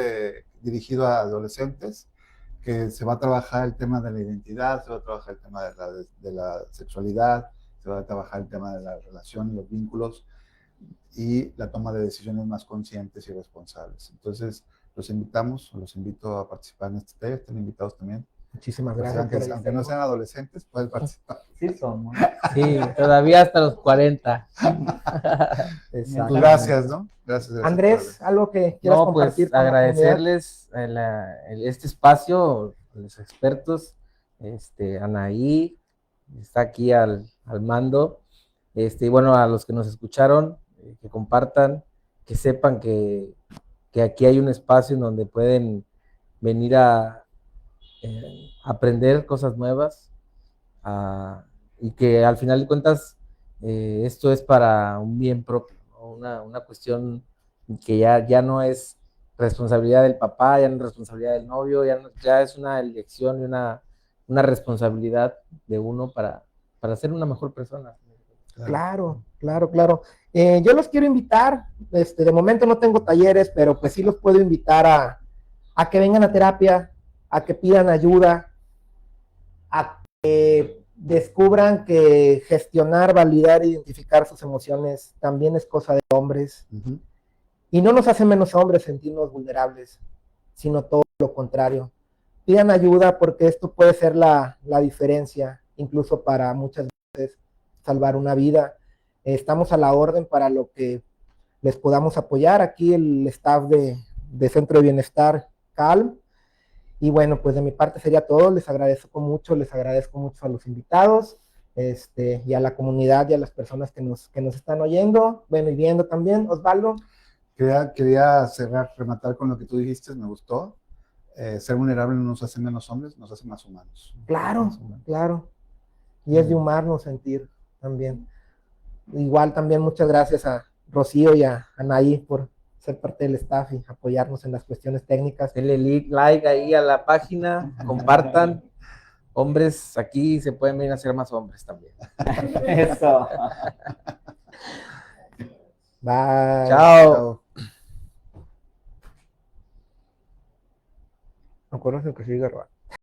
dirigido a adolescentes, que se va a trabajar el tema de la identidad, se va a trabajar el tema de la sexualidad, se va a trabajar el tema de la relación, los vínculos, y la toma de decisiones más conscientes y responsables. Entonces, los invito a participar en este taller, están invitados también. Muchísimas Pues, gracias. por el aunque no sean adolescentes, pueden participar. Sí somos. Sí, todavía hasta los 40. Exacto. Pues gracias, ¿no? Gracias. Andrés, algo que quieras No, compartir pues con la comunidad. agradecerles este espacio, los expertos, Anaí, está aquí al mando, y bueno, a los que nos escucharon, que compartan, que sepan que aquí hay un espacio en donde pueden venir a aprender cosas nuevas, y que al final de cuentas esto es para un bien propio, ¿no? Una cuestión que ya no es responsabilidad del papá, ya no es responsabilidad del novio, ya es una elección y una responsabilidad de uno para ser una mejor persona. Claro, claro, claro. Yo los quiero invitar, de momento no tengo talleres, pero pues sí los puedo invitar a que vengan a terapia, a que pidan ayuda, a que descubran que gestionar, validar, identificar sus emociones también es cosa de hombres. Uh-huh. Y no nos hace menos hombres sentirnos vulnerables, sino todo lo contrario. Pidan ayuda porque esto puede ser la diferencia, incluso para muchas veces salvar una vida. Estamos a la orden para lo que les podamos apoyar. Aquí el staff de Centro de Bienestar Calm. Y bueno, pues de mi parte sería todo. Les agradezco mucho a los invitados, y a la comunidad y a las personas que nos están oyendo, bueno, y viendo también. Osvaldo. Quería cerrar, rematar con lo que tú dijiste, me gustó. Ser vulnerable no nos hace menos hombres, nos hace más humanos. Claro, claro. Y es de humarnos sentir también. Igual también muchas gracias a Rocío y a Anaí por ser parte del staff y apoyarnos en las cuestiones técnicas. Denle like ahí a la página, compartan. Hombres, aquí se pueden venir a ser más hombres también. Eso. Bye. Chao. Acuérdense que sigue grabando.